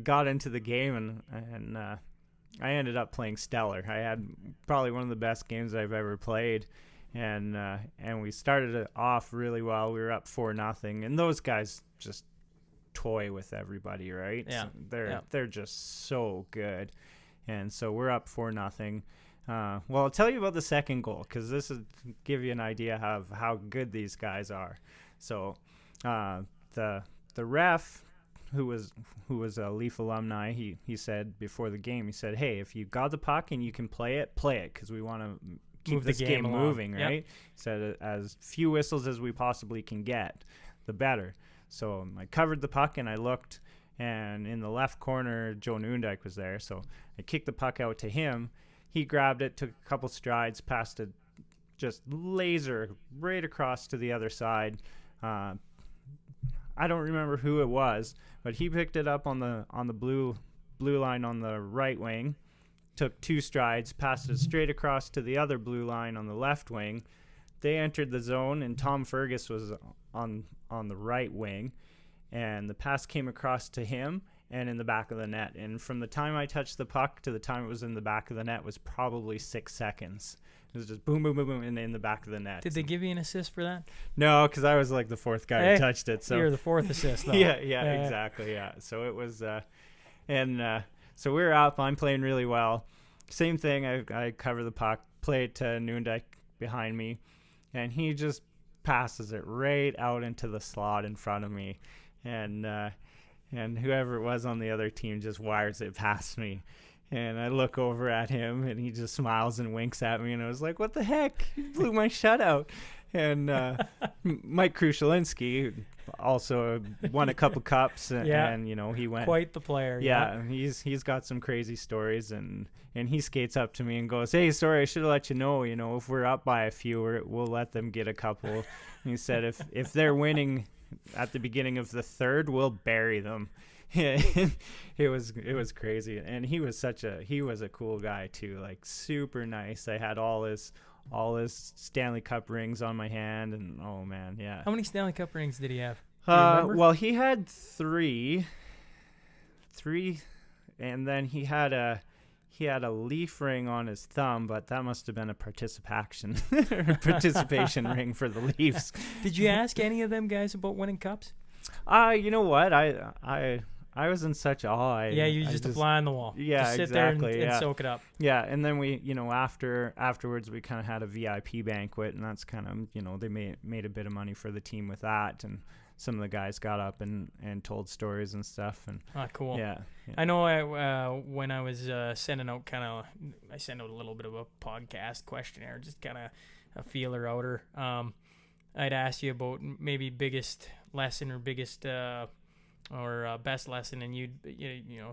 got into the game, and I ended up playing stellar. I had probably one of the best games I've ever played. And we started it off really well. We were up 4-0, and those guys just toy with everybody, right?
Yeah.
So they're just so good, and so we're up 4-0. Well, I'll tell you about the second goal because this will give you an idea of how good these guys are. So the ref, who was a Leaf alumni, he said before the game, he said, "Hey, if you got the puck and you can play it because we want to keep this game moving, right?" Yep. Said as few whistles as we possibly can get, the better. So I covered the puck and I looked, and in the left corner, Joe Newendike was there. So I kicked the puck out to him. He grabbed it, took a couple strides, passed it just laser right across to the other side. I don't remember who it was, but he picked it up on the blue line on the right wing. Took 2 strides, passed it straight across to the other blue line on the left wing. They entered the zone, and Tom Fergus was on the right wing, and the pass came across to him and in the back of the net. And from the time I touched the puck to the time it was in the back of the net was probably 6 seconds. It was just boom, boom, boom, boom, and in the back of the net.
Did they give you an assist for that?
No, because I was like the 4th guy who touched it. So
you're the 4th assist, though.
Yeah, exactly, yeah. So it was, so we're up. I'm playing really well. Same thing. I cover the puck, play it to Newendike behind me, and he just passes it right out into the slot in front of me, and whoever it was on the other team just wires it past me, And I look over at him, and he just smiles and winks at me. And I was like, what the heck? You blew my shutout. And Mike Krushelinski also won a couple cups. And, you know, he went.
Quite the player.
Yeah, he's got some crazy stories. And he skates up to me and goes, hey, sorry, I should have let you know, if we're up by a few, we'll let them get a couple. And he said, if they're winning at the beginning of the third, we'll bury them. It was crazy. And he was a cool guy too, like super nice. I had all his Stanley Cup rings on my hand, and oh man, yeah.
How many Stanley Cup rings did he have?
Well, he had three, and then he had a Leaf ring on his thumb, but that must have been a participation ring for the Leafs.
Did you ask any of them guys about winning cups?
You know what? I was in such awe.
You just a fly on the wall.
Yeah,
just sit
exactly.
there and soak it up.
Yeah, and then we, afterwards we kind of had a VIP banquet, and that's kind of, they made a bit of money for the team with that, and some of the guys got up and told stories and stuff. And
cool.
Yeah.
I know when I was sending out I sent out a little bit of a podcast questionnaire, just kind of a feeler outer. I'd ask you about maybe biggest lesson or biggest or best lesson, and you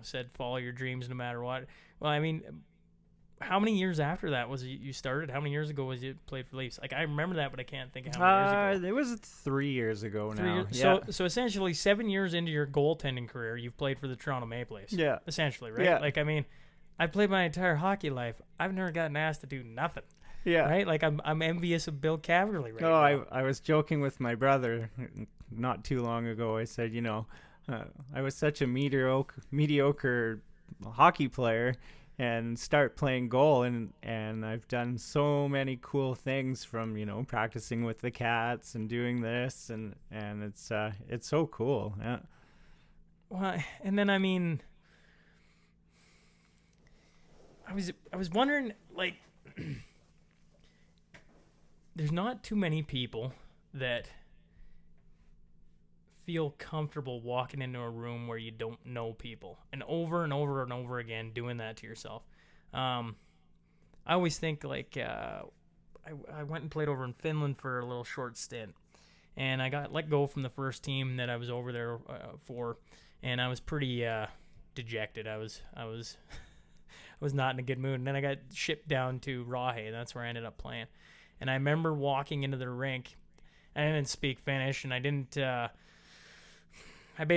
said follow your dreams no matter what. Well, I mean, how many years after that was it you started? How many years ago was you played for Leafs? Like, I remember that, but I can't think of how many years ago.
It was 3 years ago now.
Yeah. So essentially 7 years into your goaltending career, you've played for the Toronto Maple Leafs.
Yeah.
Essentially, right?
Yeah.
Like, I mean, I played my entire hockey life. I've never gotten asked to do nothing.
Yeah.
Right? Like, I'm envious of Bill Caverly right now.
I was joking with my brother not too long ago. I said, I was such a mediocre hockey player, and start playing goal, and I've done so many cool things, from practicing with the Cats and doing this, and it's so cool. Yeah.
Well, and then I mean, I was wondering, like, there's not too many people that feel comfortable walking into a room where you don't know people, and over and over and over again doing that to yourself. I always think, like, I went and played over in Finland for a little short stint, and I got let go from the first team that I was over there for, and I was pretty dejected. I was I was not in a good mood, and then I got shipped down to Rahe, and that's where I ended up playing. And I remember walking into the rink. I didn't speak Finnish, and I didn't. I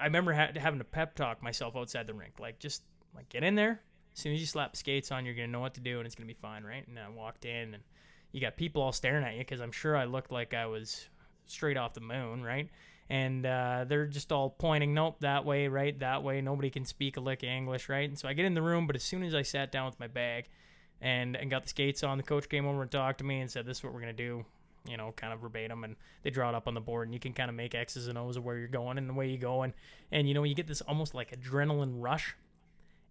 remember having to pep talk myself outside the rink, like, just like, get in there. As soon as you slap skates on, you're gonna know what to do, and it's gonna be fine, right? And I walked in, and you got people all staring at you because I'm sure I looked like I was straight off the moon, right? And they're just all pointing, nope, that way, right, that way. Nobody can speak a lick of English, right? And so I get in the room, but as soon as I sat down with my bag and got the skates on, the coach came over and talked to me and said, this is what we're gonna do. Kind of verbatim, and they draw it up on the board, and you can kind of make X's and O's of where you're going and the way you go, and you get this almost like adrenaline rush,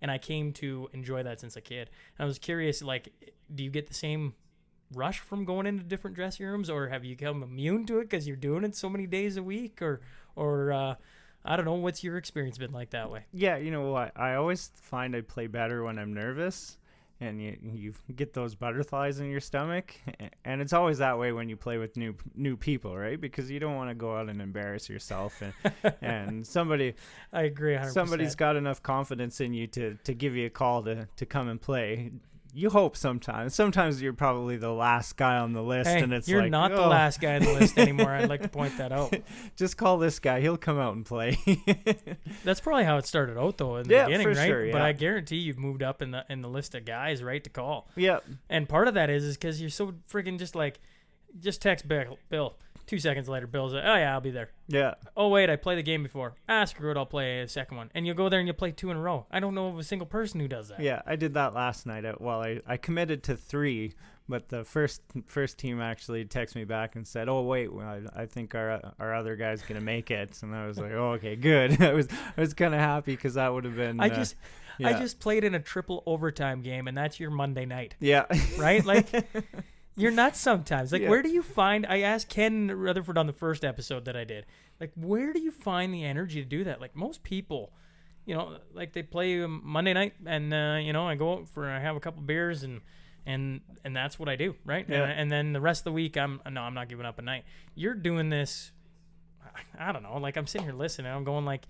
and I came to enjoy that since a kid. And I was curious, like, do you get the same rush from going into different dressing rooms, or have you become immune to it because you're doing it so many days a week, or I don't know, what's your experience been like that way?
Yeah, you know what, I always find I play better when I'm nervous. And you get those butterflies in your stomach, and it's always that way when you play with new people, right? Because you don't want to go out and embarrass yourself, and somebody.
I agree 100%.
Somebody's got enough confidence in you to give you a call to come and play. You hope sometimes. Sometimes you're probably the last guy on the list, and it's
you're
like,
not the last guy on the list anymore. I'd like to point that out.
Just call this guy; he'll come out and play.
That's probably how it started out, though, in the beginning,
for
right?
Sure, yeah.
But I guarantee you've moved up in the list of guys, right, to call.
Yeah.
And part of that is because you're so freaking just text Bill. 2 seconds later, Bill's like, oh yeah, I'll be there.
Yeah.
Oh wait, I played the game before. Screw it, I'll play a second one. And you'll go there and you'll play 2 in a row. I don't know of a single person who does that.
Yeah, I did that last night. I committed to 3, but the first team actually texted me back and said, oh wait, well, I think our other guy's gonna make it. And I was like, oh, okay, good. I was kind of happy because that would have been. I
just played in a triple overtime game, and that's your Monday night.
Yeah.
Right, like. You're nuts sometimes. Like, where do you find... I asked Ken Rutherford on the first episode that I did, like, where do you find the energy to do that? Like, most people like they play Monday night, and I go out I have a couple beers, and that's what I do, right?
Yeah.
And then the rest of the week, I'm not giving up a night. You're doing this, I don't know. Like, I'm sitting here listening, I'm going like,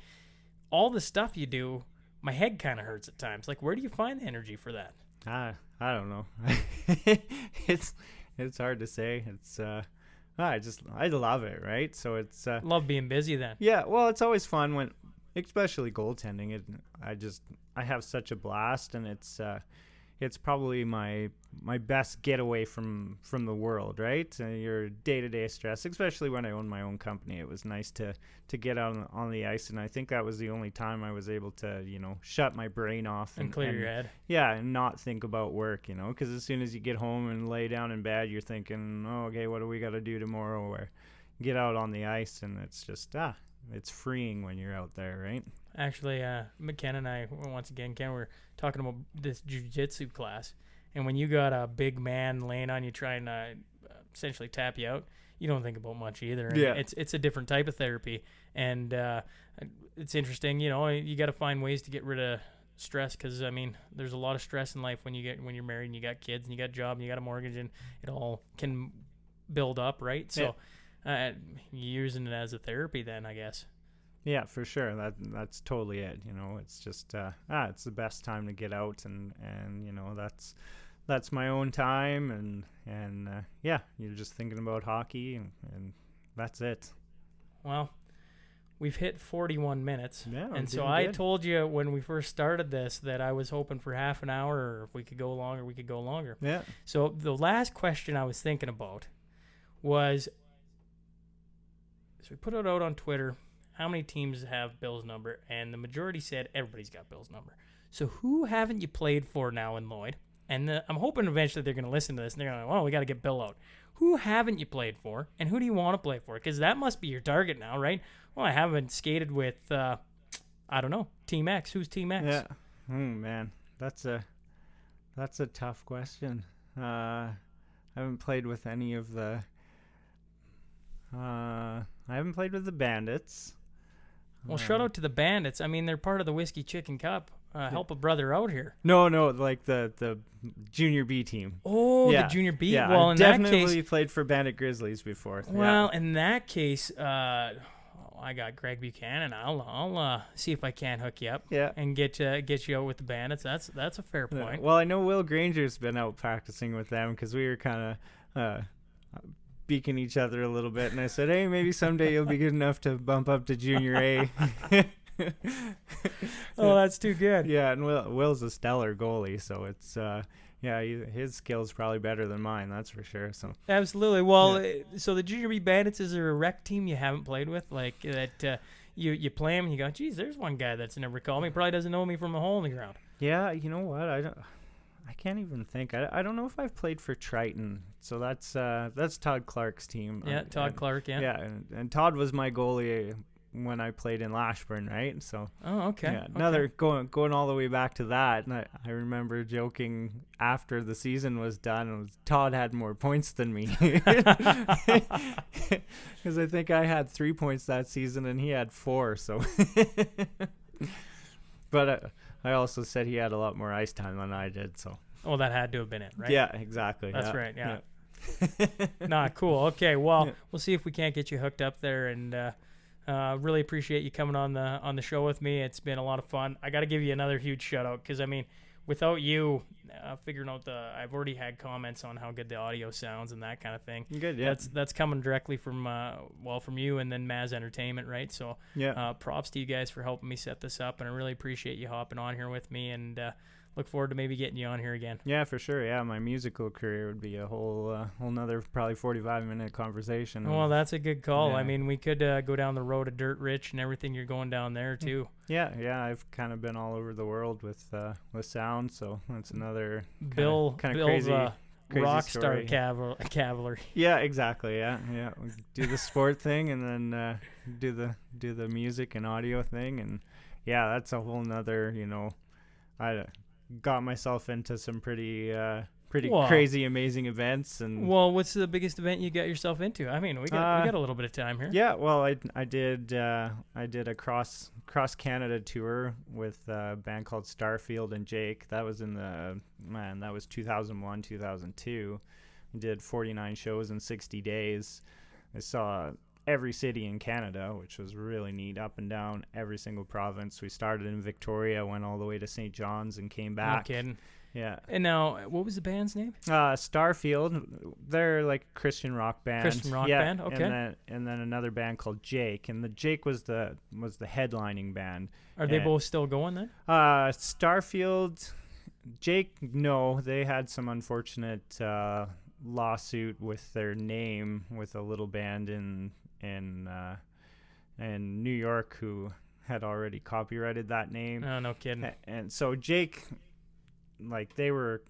all the stuff you do, my head kind of hurts at times. Like, where do you find the energy for that?
I don't know. It's hard to say. It's I love it, right? So it's
Love being busy then.
yeah. Well, it's always fun when, especially goaltending. I have such a blast, and it's probably my best getaway from the world, right? Your day-to-day stress, especially when I own my own company. It was nice to get out on the ice, and I think that was the only time I was able to, shut my brain off
And clear your head.
Yeah, and not think about work, because as soon as you get home and lay down in bed, you're thinking, oh, okay, what do we got to do tomorrow? Or get out on the ice, and it's just it's freeing when you're out there, right?
Actually, Ken and I, once again, were talking about this jiu-jitsu class. And when you got a big man laying on you trying to essentially tap you out, you don't think about much either. And
Yeah.
It's a different type of therapy. And it's interesting, you got to find ways to get rid of stress, because, I mean, there's a lot of stress in life when you're married and you got kids and you got a job and you got a mortgage, and it all can build up, right? So you're using it as a therapy then, I guess.
Yeah, for sure. That's totally it. It's just it's the best time to get out, and that's my own time, and you're just thinking about hockey, and that's it.
Well, we've hit 41 minutes.
Yeah,
and so I told you when we first started this that I was hoping for half an hour, or if we could go longer, we could go longer.
Yeah.
So the last question I was thinking about was, so we put it out on Twitter, how many teams have Bill's number? And the majority said everybody's got Bill's number. So who haven't you played for now in Lloyd? And I'm hoping eventually they're going to listen to this, and they're going to go, well, we got to get Bill out. Who haven't you played for, and who do you want to play for? Because that must be your target now, right? Well, I haven't skated with, I don't know, Team X. Who's Team X?
Yeah. Oh, man. That's a tough question. I haven't played with any of the... I haven't played with the Bandits.
Well, shout out to the Bandits. I mean, they're part of the Whiskey Chicken Cup. Help a brother out here.
No, like the Junior B team.
Oh,
yeah.
The Junior B.
Yeah,
well,
I
in
definitely
that case,
played for Bandit Grizzlies before.
Well, in that case, I got Greg Buchanan. I'll see if I can hook you up.
Yeah.
And get you out with the Bandits. That's a fair point.
Well, I know Will Granger's been out practicing with them, because we were kind of beaking each other a little bit, and I said, hey, maybe someday you'll be good enough to bump up to Junior A.
Oh, that's too good.
Yeah, and Will's a stellar goalie, so it's his skill's probably better than mine, that's for sure. So
absolutely. Well, so the Junior B Bandits, is there a rec team you haven't played with, like that? You play them and you go, geez, there's one guy that's never called me, probably doesn't know me from a hole in the ground.
Yeah, you know what? I can't even think. I don't know if I've played for Triton. So that's Todd Clark's team.
Yeah, Todd Clark, yeah.
Yeah, and Todd was my goalie when I played in Lashburn, right? So
okay.
Yeah, another going all the way back to that. And I remember joking after the season was done, Todd had more points than me. Because I think I had 3 points that season and he had 4. So but I also said he had a lot more ice time than I did. So
well, that had to have been it, right?
Yeah, exactly.
That's right. Yeah. Nah, cool. Okay, well, we'll see if we can't get you hooked up there, and really appreciate you coming on the show with me. It's been a lot of fun. I got to give you another huge shout out, because I mean, without you figuring out I've already had comments on how good the audio sounds and that kind of thing.
Good, yeah.
That's coming directly from from you and then Maz Entertainment, right? So props to you guys for helping me set this up, and I really appreciate you hopping on here with me, and look forward to maybe getting you on here again.
Yeah, for sure. Yeah, my musical career would be a whole nother probably 45-minute conversation.
Well, that's a good call.
Yeah.
I mean, we could go down the road of Dirt Rich and everything you're going down there too.
Yeah. I've kind of been all over the world with sound, so that's another
Bill's
crazy
rock
story.
star cavalry.
Yeah, exactly. Yeah. We do the sport thing, and then do the music and audio thing, and that's a whole nother. I got myself into some pretty pretty
Wow.
crazy, amazing events. And
Well, what's the biggest event you got yourself into? I mean, we got a little bit of time here.
yeah, well, I did a cross Canada tour with a band called Starfield and Jake. That was that was 2001, 2002. We did 49 shows in 60 days. I saw every city in Canada, which was really neat, up and down every single province. We started in Victoria, went all the way to St. John's, and came back.
No kidding.
Yeah.
And now, what was the band's name?
Starfield. They're like a Christian rock band.
Christian rock band. Okay.
And then another band called Jake, and the Jake was the headlining band.
Are they both still going then?
Starfield, Jake. No, they had some unfortunate lawsuit with their name with a little band in New York who had already copyrighted that name.
Oh, no kidding.
And so Jake, like, they were,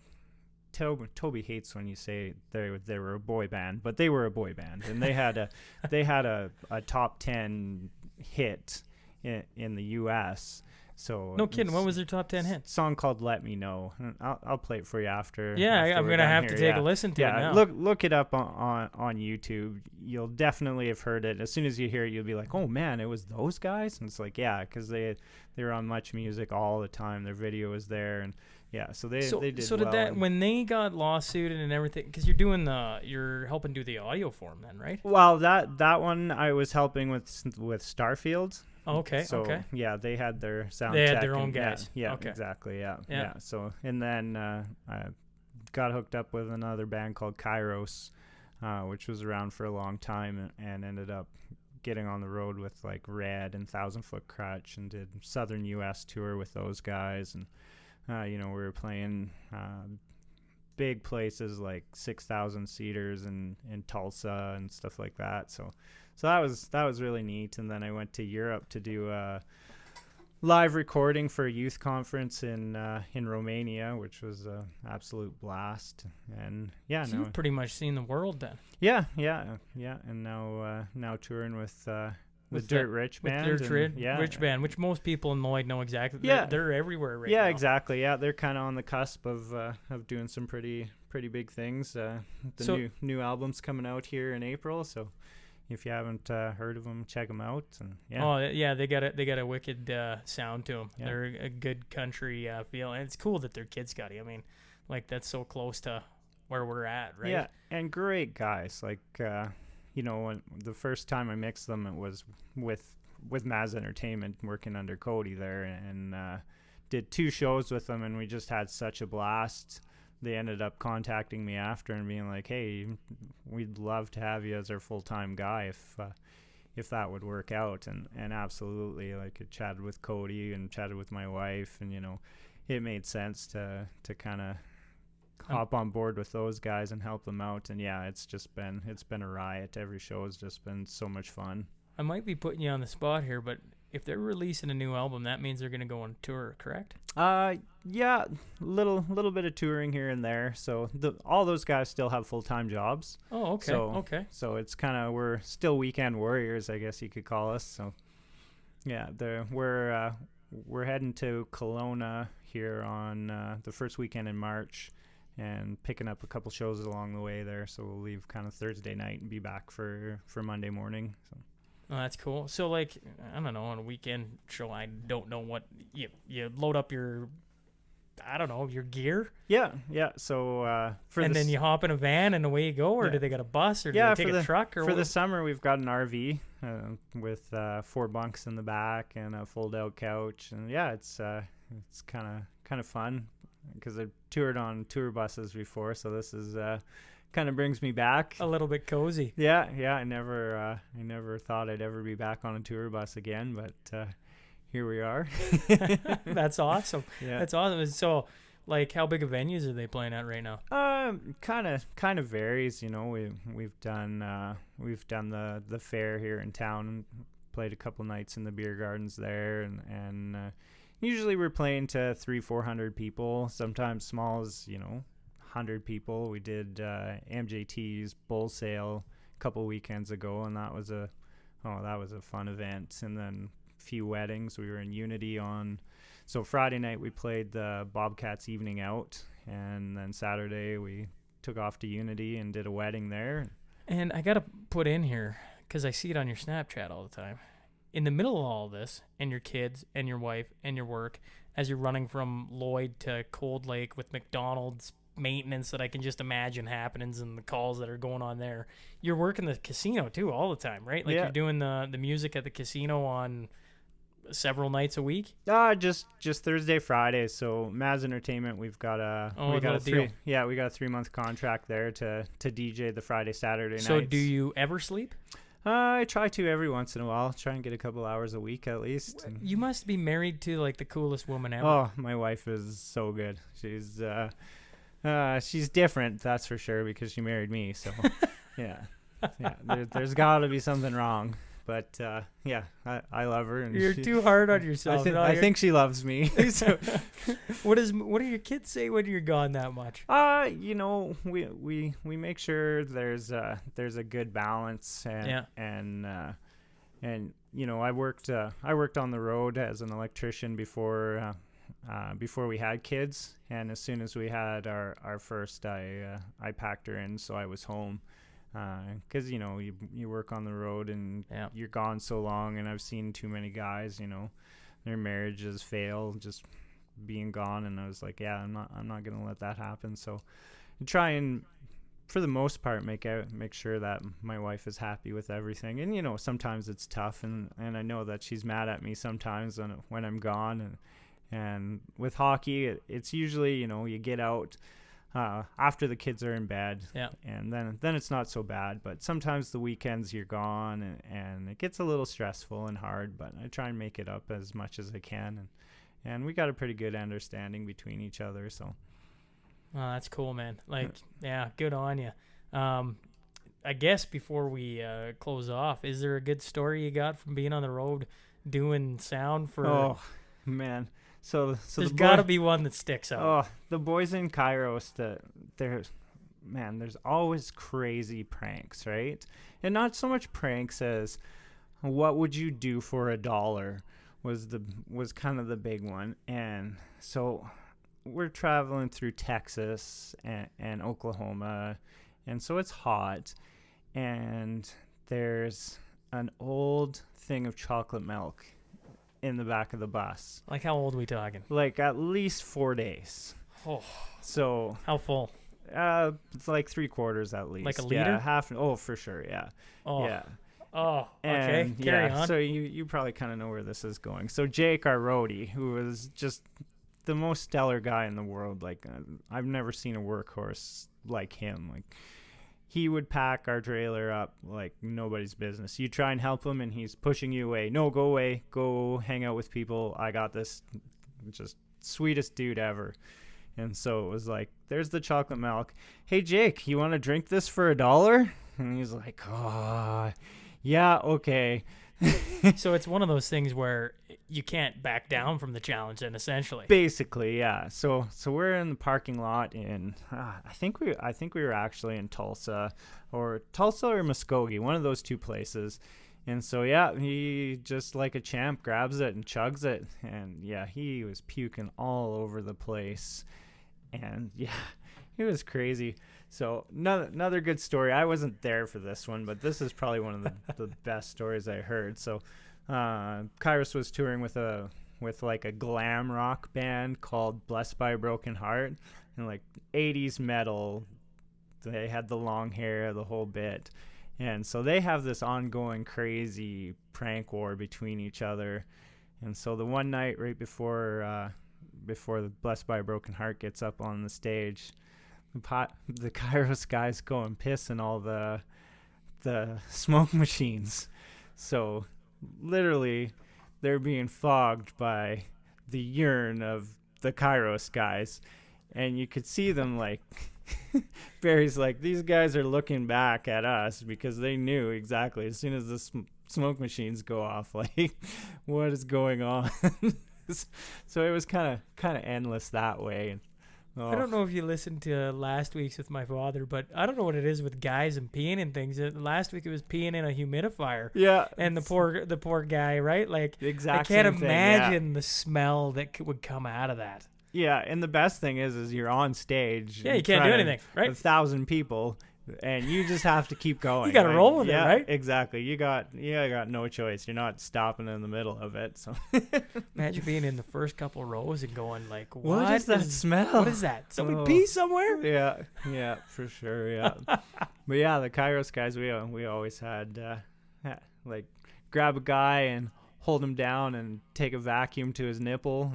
Toby hates when you say they were a boy band, but they were a boy band, and they had a top 10 hit in the U.S. So
no kidding. What was their top 10 hit?
Song called "Let Me Know." I'll play it for you after.
Yeah,
after
I'm
we're
gonna
done
have
here.
to take a listen to it now.
Look it up on YouTube. You'll definitely have heard it. As soon as you hear it, you'll be like, "Oh man, it was those guys!" And it's like, yeah, because they were on Much Music all the time. Their video was there, and yeah, so they did.
So did that when they got lawsuited and everything? Because you're helping do the audio for them then, right?
Well, that one I was helping with Starfield.
Okay.
So,
okay.
yeah, they had their sound.
They
tech
had their own
and,
guys.
Yeah,
Okay.
exactly. Yeah.
Yeah.
So, and then I got hooked up with another band called Kairos, which was around for a long time, and ended up getting on the road with like Red and 1,000 Foot Crutch, and did Southern U.S. tour with those guys, and we were playing big places like 6,000 seaters in Tulsa and stuff like that. So that was really neat. And then I went to Europe to do a live recording for a youth conference in Romania, which was an absolute blast. And yeah,
So you've pretty much seen the world then.
Yeah. And now touring with Dirt Rich band.
With Dirt Rich band, which most people in Lloyd know exactly.
Yeah.
They're everywhere right now.
Yeah, exactly. Yeah, they're kind of on the cusp of doing some pretty big things. New album's coming out here in April, so if you haven't heard of them, check them out. And yeah.
Oh yeah, they got a wicked sound to them.
Yeah.
They're a good country feel, and it's cool that their kids got it. I mean, like that's so close to where we're at, right?
Yeah, and great guys. Like when the first time I mixed them, it was with Maz Entertainment, working under Cody there, and did 2 shows with them, and we just had such a blast. They ended up contacting me after and being like, "Hey, we'd love to have you as our full-time guy if that would work out." And absolutely, like, I chatted with Cody and chatted with my wife, and it made sense to kind of hop on board with those guys and help them out. And yeah, it's been a riot. Every show has just been so much fun.
I might be putting you on the spot here, but if they're releasing a new album, that means they're going to go on tour, correct?
Yeah, little bit of touring here and there. So all those guys still have full-time jobs.
Oh, okay. Okay.
So it's kind of, we're still weekend warriors, I guess you could call us. So yeah, we're heading to Kelowna here on the first weekend in March, and picking up a couple shows along the way there. So we'll leave kind of Thursday night and be back for Monday morning. So.
Oh, that's cool. So, like, I don't know, on a weekend show, I don't know what you load up your gear.
Yeah. So
then you hop in a van and away you go, or do they got a bus, or do they take a truck? Or
for the summer, we've got an RV with 4 bunks in the back and a fold-out couch, and yeah, it's kind of fun because I've toured on tour buses before, so this is kind of brings me back
a little bit cozy.
Yeah. I never thought I'd ever be back on a tour bus again, but here we are.
That's awesome.
Yeah,
that's awesome. So, like, how big of venues are they playing at right now?
Kind of varies. We've done the fair here in town, played a couple nights in the beer gardens there, and usually we're playing to 300-400 people. Sometimes small as 100 people. We did MJT's Bull Sale a couple weekends ago, and that was a fun event. And then a few weddings. We were in Unity so Friday night we played the Bobcats Evening Out, and then Saturday we took off to Unity and did a wedding there.
And I got to put in here, because I see it on your Snapchat all the time. In the middle of all this, and your kids, and your wife, and your work, as you're running from Lloyd to Cold Lake with McDonald's maintenance that I can just imagine happenings and the calls that are going on there, you're working the casino too all the time, right? Like you're doing the music at the casino on several nights a week.
Just Thursday, Friday. So Maz Entertainment, we got a 3-month contract there to DJ the Friday, Saturday nights.
So do you ever sleep?
I try to every once in a while. Try and get a couple hours a week at least.
You must be married to like the coolest woman ever.
Oh, my wife is so good. She's different, that's for sure, because she married me. So yeah. There's got to be something wrong. But I love her. And
you're too hard on yourself.
I think she loves me. So.
What do your kids say when you're gone that much?
We make sure there's a good balance, and I worked on the road as an electrician before we had kids, and as soon as we had our first, I packed her in, so I was home. Because you work on the road and you're gone so long, and I've seen too many guys, their marriages fail just being gone, and I was like, I'm not gonna let that happen. So I try and, for the most part, make sure that my wife is happy with everything. And sometimes it's tough, and I know that she's mad at me sometimes when I'm gone. And with hockey, it's usually you get out after the kids are in bed, and then it's not so bad. But sometimes the weekends you're gone, and it gets a little stressful and hard, but I try and make it up as much as I can, and we got a pretty good understanding between each other. So
that's cool, man. Like good on you. I guess before we close off, is there a good story you got from being on the road doing sound for?
Oh man, so
there's got to be one that sticks out.
Oh, the boys in Kairos, there's always crazy pranks, right? And not so much pranks as what would you do for $1 was kind of the big one. And so we're traveling through Texas and Oklahoma, and so it's hot, and there's an old thing of chocolate milk in the back of the bus.
Like, how old are we talking?
Like at least 4 days.
Oh.
So
how full?
It's like 3/4 at least.
Like a liter?
Yeah, half. Oh, for sure. Yeah.
Oh.
Yeah.
Oh. Okay. Carry on.
So you probably kind of know where this is going. So Jake, our roadie, who was just the most stellar guy in the world. Like I've never seen a workhorse like him. Like he would pack our trailer up like nobody's business. You try and help him, and he's pushing you away. No, go away. Go hang out with people. I got this. Just sweetest dude ever. And so it was like, there's the chocolate milk. Hey, Jake, you want to drink this for $1? And he's like, oh, yeah, okay.
So it's one of those things where you can't back down from the challenge then, essentially.
Basically, yeah. So we're in the parking lot in I think we were actually in Tulsa or Muskogee, one of those two places. And so he just like a champ grabs it and chugs it, and he was puking all over the place, and it was crazy. So another good story. I wasn't there for this one, but this is probably one of the best stories I heard. So Kairos was touring with like a glam rock band called Blessed by a Broken Heart, and like 80s metal. They had the long hair, the whole bit. And so they have this ongoing crazy prank war between each other. And so the one night right before the Blessed by a Broken Heart gets up on the stage, the Kairos guys go and piss in all the smoke machines. So literally they're being fogged by the urine of the Kairos guys. And you could see them like... Barry's like, these guys are looking back at us because they knew exactly as soon as the smoke machines go off, like, what is going on? So it was kind of endless that way.
I don't know if you listened to last week's with my father, but I don't know what it is with guys and peeing and things. Last week it was peeing in a humidifier.
Yeah.
And the poor guy, right? Like,
exact
I can't
same
imagine
thing,
the smell that would come out of that.
Yeah, and the best thing is you're on stage.
Yeah, you
in
can't do
front of
anything, right?
1,000 people, and you just have to keep going.
You got to roll with it, right?
Exactly. You got no choice. You're not stopping in the middle of it. So
Imagine being in the first couple rows and going like,
what is that smell?
What is that? Somebody pee somewhere?
Yeah, for sure. Yeah, but yeah, the Kairos guys, we always had like grab a guy and hold him down and take a vacuum to his nipple.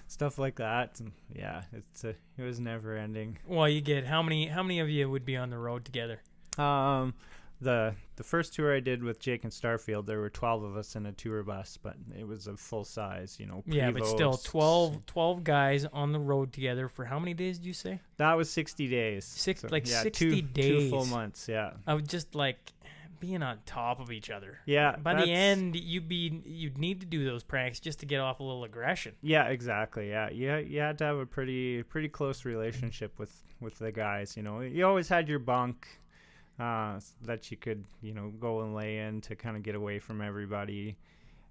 Stuff like that. And yeah, it was never ending.
Well, you get how many of you would be on the road together?
The first tour I did with Jake and Starfield, there were 12 of us in a tour bus, but it was a full size,
Yeah, but still 12 guys on the road together for how many days did you say?
That was 60 days.
60
two,
days.
2 full months, yeah.
I would just like being on top of each other.
Yeah.
By the end, you'd need to do those pranks just to get off a little aggression.
Yeah, exactly. Yeah, you had to have a pretty close relationship with the guys. You always had your bunk that you could go and lay in to kind of get away from everybody.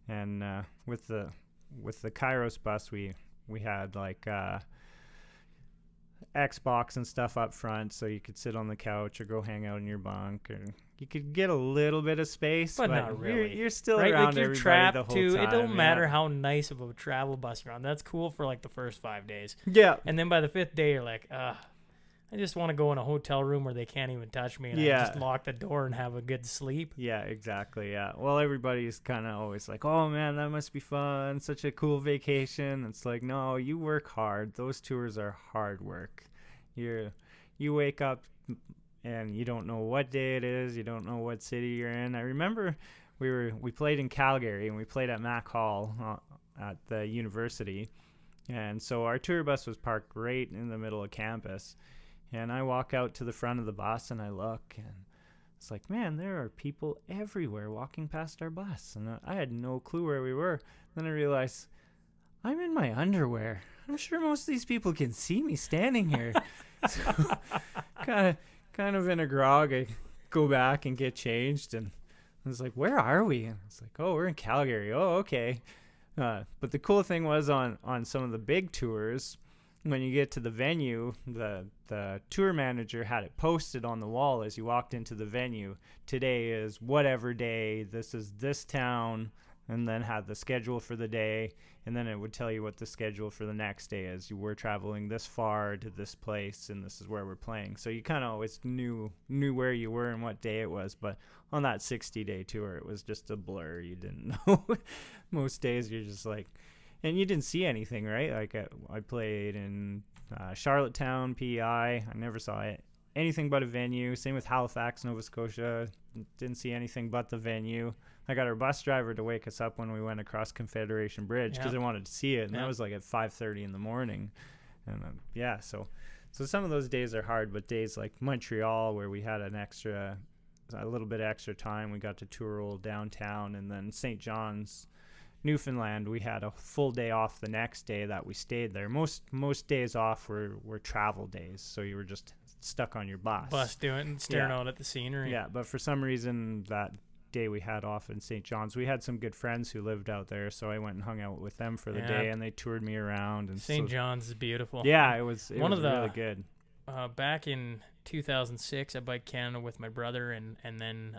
And with the Kairos bus, we had like Xbox and stuff up front, so you could sit on the couch or go hang out in your bunk, or you could get a little bit of space,
but not really.
You're still
right?
around
like you're
everybody
trapped
the whole
too.
time.
It don't matter how nice of a travel bus you're on. That's cool for like the first 5 days.
Yeah.
And then by the 5th day, you're like, I just want to go in a hotel room where they can't even touch me, and I just lock the door and have a good sleep.
Yeah, exactly. Yeah. Well, everybody's kind of always like, "Oh man, that must be fun! Such a cool vacation." It's like, no, you work hard. Those tours are hard work. You wake up and you don't know what day it is. You don't know what city you're in. I remember we played in Calgary, and we played at Mac Hall at the university, and so our tour bus was parked right in the middle of campus. And I walk out to the front of the bus and I look, and it's like, man, there are people everywhere walking past our bus, and I had no clue where we were. Then I realized I'm in my underwear. I'm sure most of these people can see me standing here. So, kind of in a grog, I go back and get changed, and I was like, where are we? And it's like, oh, we're in Calgary. Oh, okay. But the cool thing was on some of the big tours, when you get to the venue, the tour manager had it posted on the wall as you walked into the venue. Today is whatever day. This is this town. And then had the schedule for the day, and then it would tell you what the schedule for the next day is. You were traveling this far to this place, and this is where we're playing. So you kind of always knew where you were and what day it was. But on that 60-day tour, it was just a blur. You didn't know. Most days you're just like, and you didn't see anything, right? Like I played in Charlottetown, PEI. I never saw anything but a venue. Same with Halifax, Nova Scotia. Didn't see anything but the venue. I got our bus driver to wake us up when we went across Confederation Bridge because I wanted to see it, and that was like at 5:30 in the morning. And so some of those days are hard, but days like Montreal, where we had a little bit extra time, we got to tour old downtown, and then St. John's, Newfoundland, we had a full day off the next day that we stayed there. Most days off were travel days, so you were just stuck on your bus
doing and staring out at the scenery.
Yeah, but for some reason that day we had off in St. John's, we had some good friends who lived out there, so I went and hung out with them for the day, and they toured me around. And
St. John's is beautiful.
Yeah, it was really good.
Back in 2006, I biked Canada with my brother, and then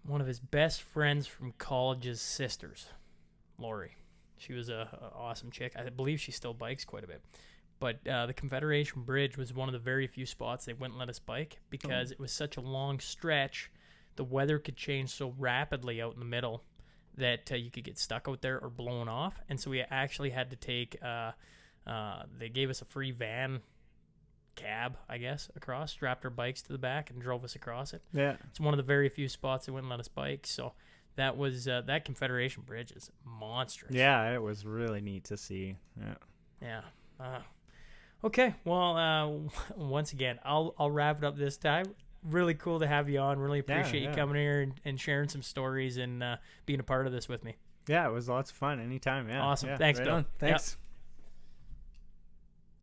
one of his best friends from college's sisters, Lori. She was a awesome chick. I believe she still bikes quite a bit. But the Confederation Bridge was one of the very few spots they wouldn't let us bike because it was such a long stretch. The weather could change so rapidly out in the middle that you could get stuck out there or blown off. And so we actually had to take, they gave us a free van cab, I guess, across, strapped our bikes to the back and drove us across it.
Yeah.
It's one of the very few spots they wouldn't let us bike. So that was, that Confederation Bridge is monstrous.
Yeah, it was really neat to see.
Yeah. Okay. Well, once again, I'll wrap it up this time. Really cool to have you on. Really appreciate you coming here and sharing some stories and being a part of this with me.
Yeah, it was lots of fun. Anytime. Yeah.
Awesome.
Yeah,
Thanks,
right
Bill.
on. Thanks.
Yep.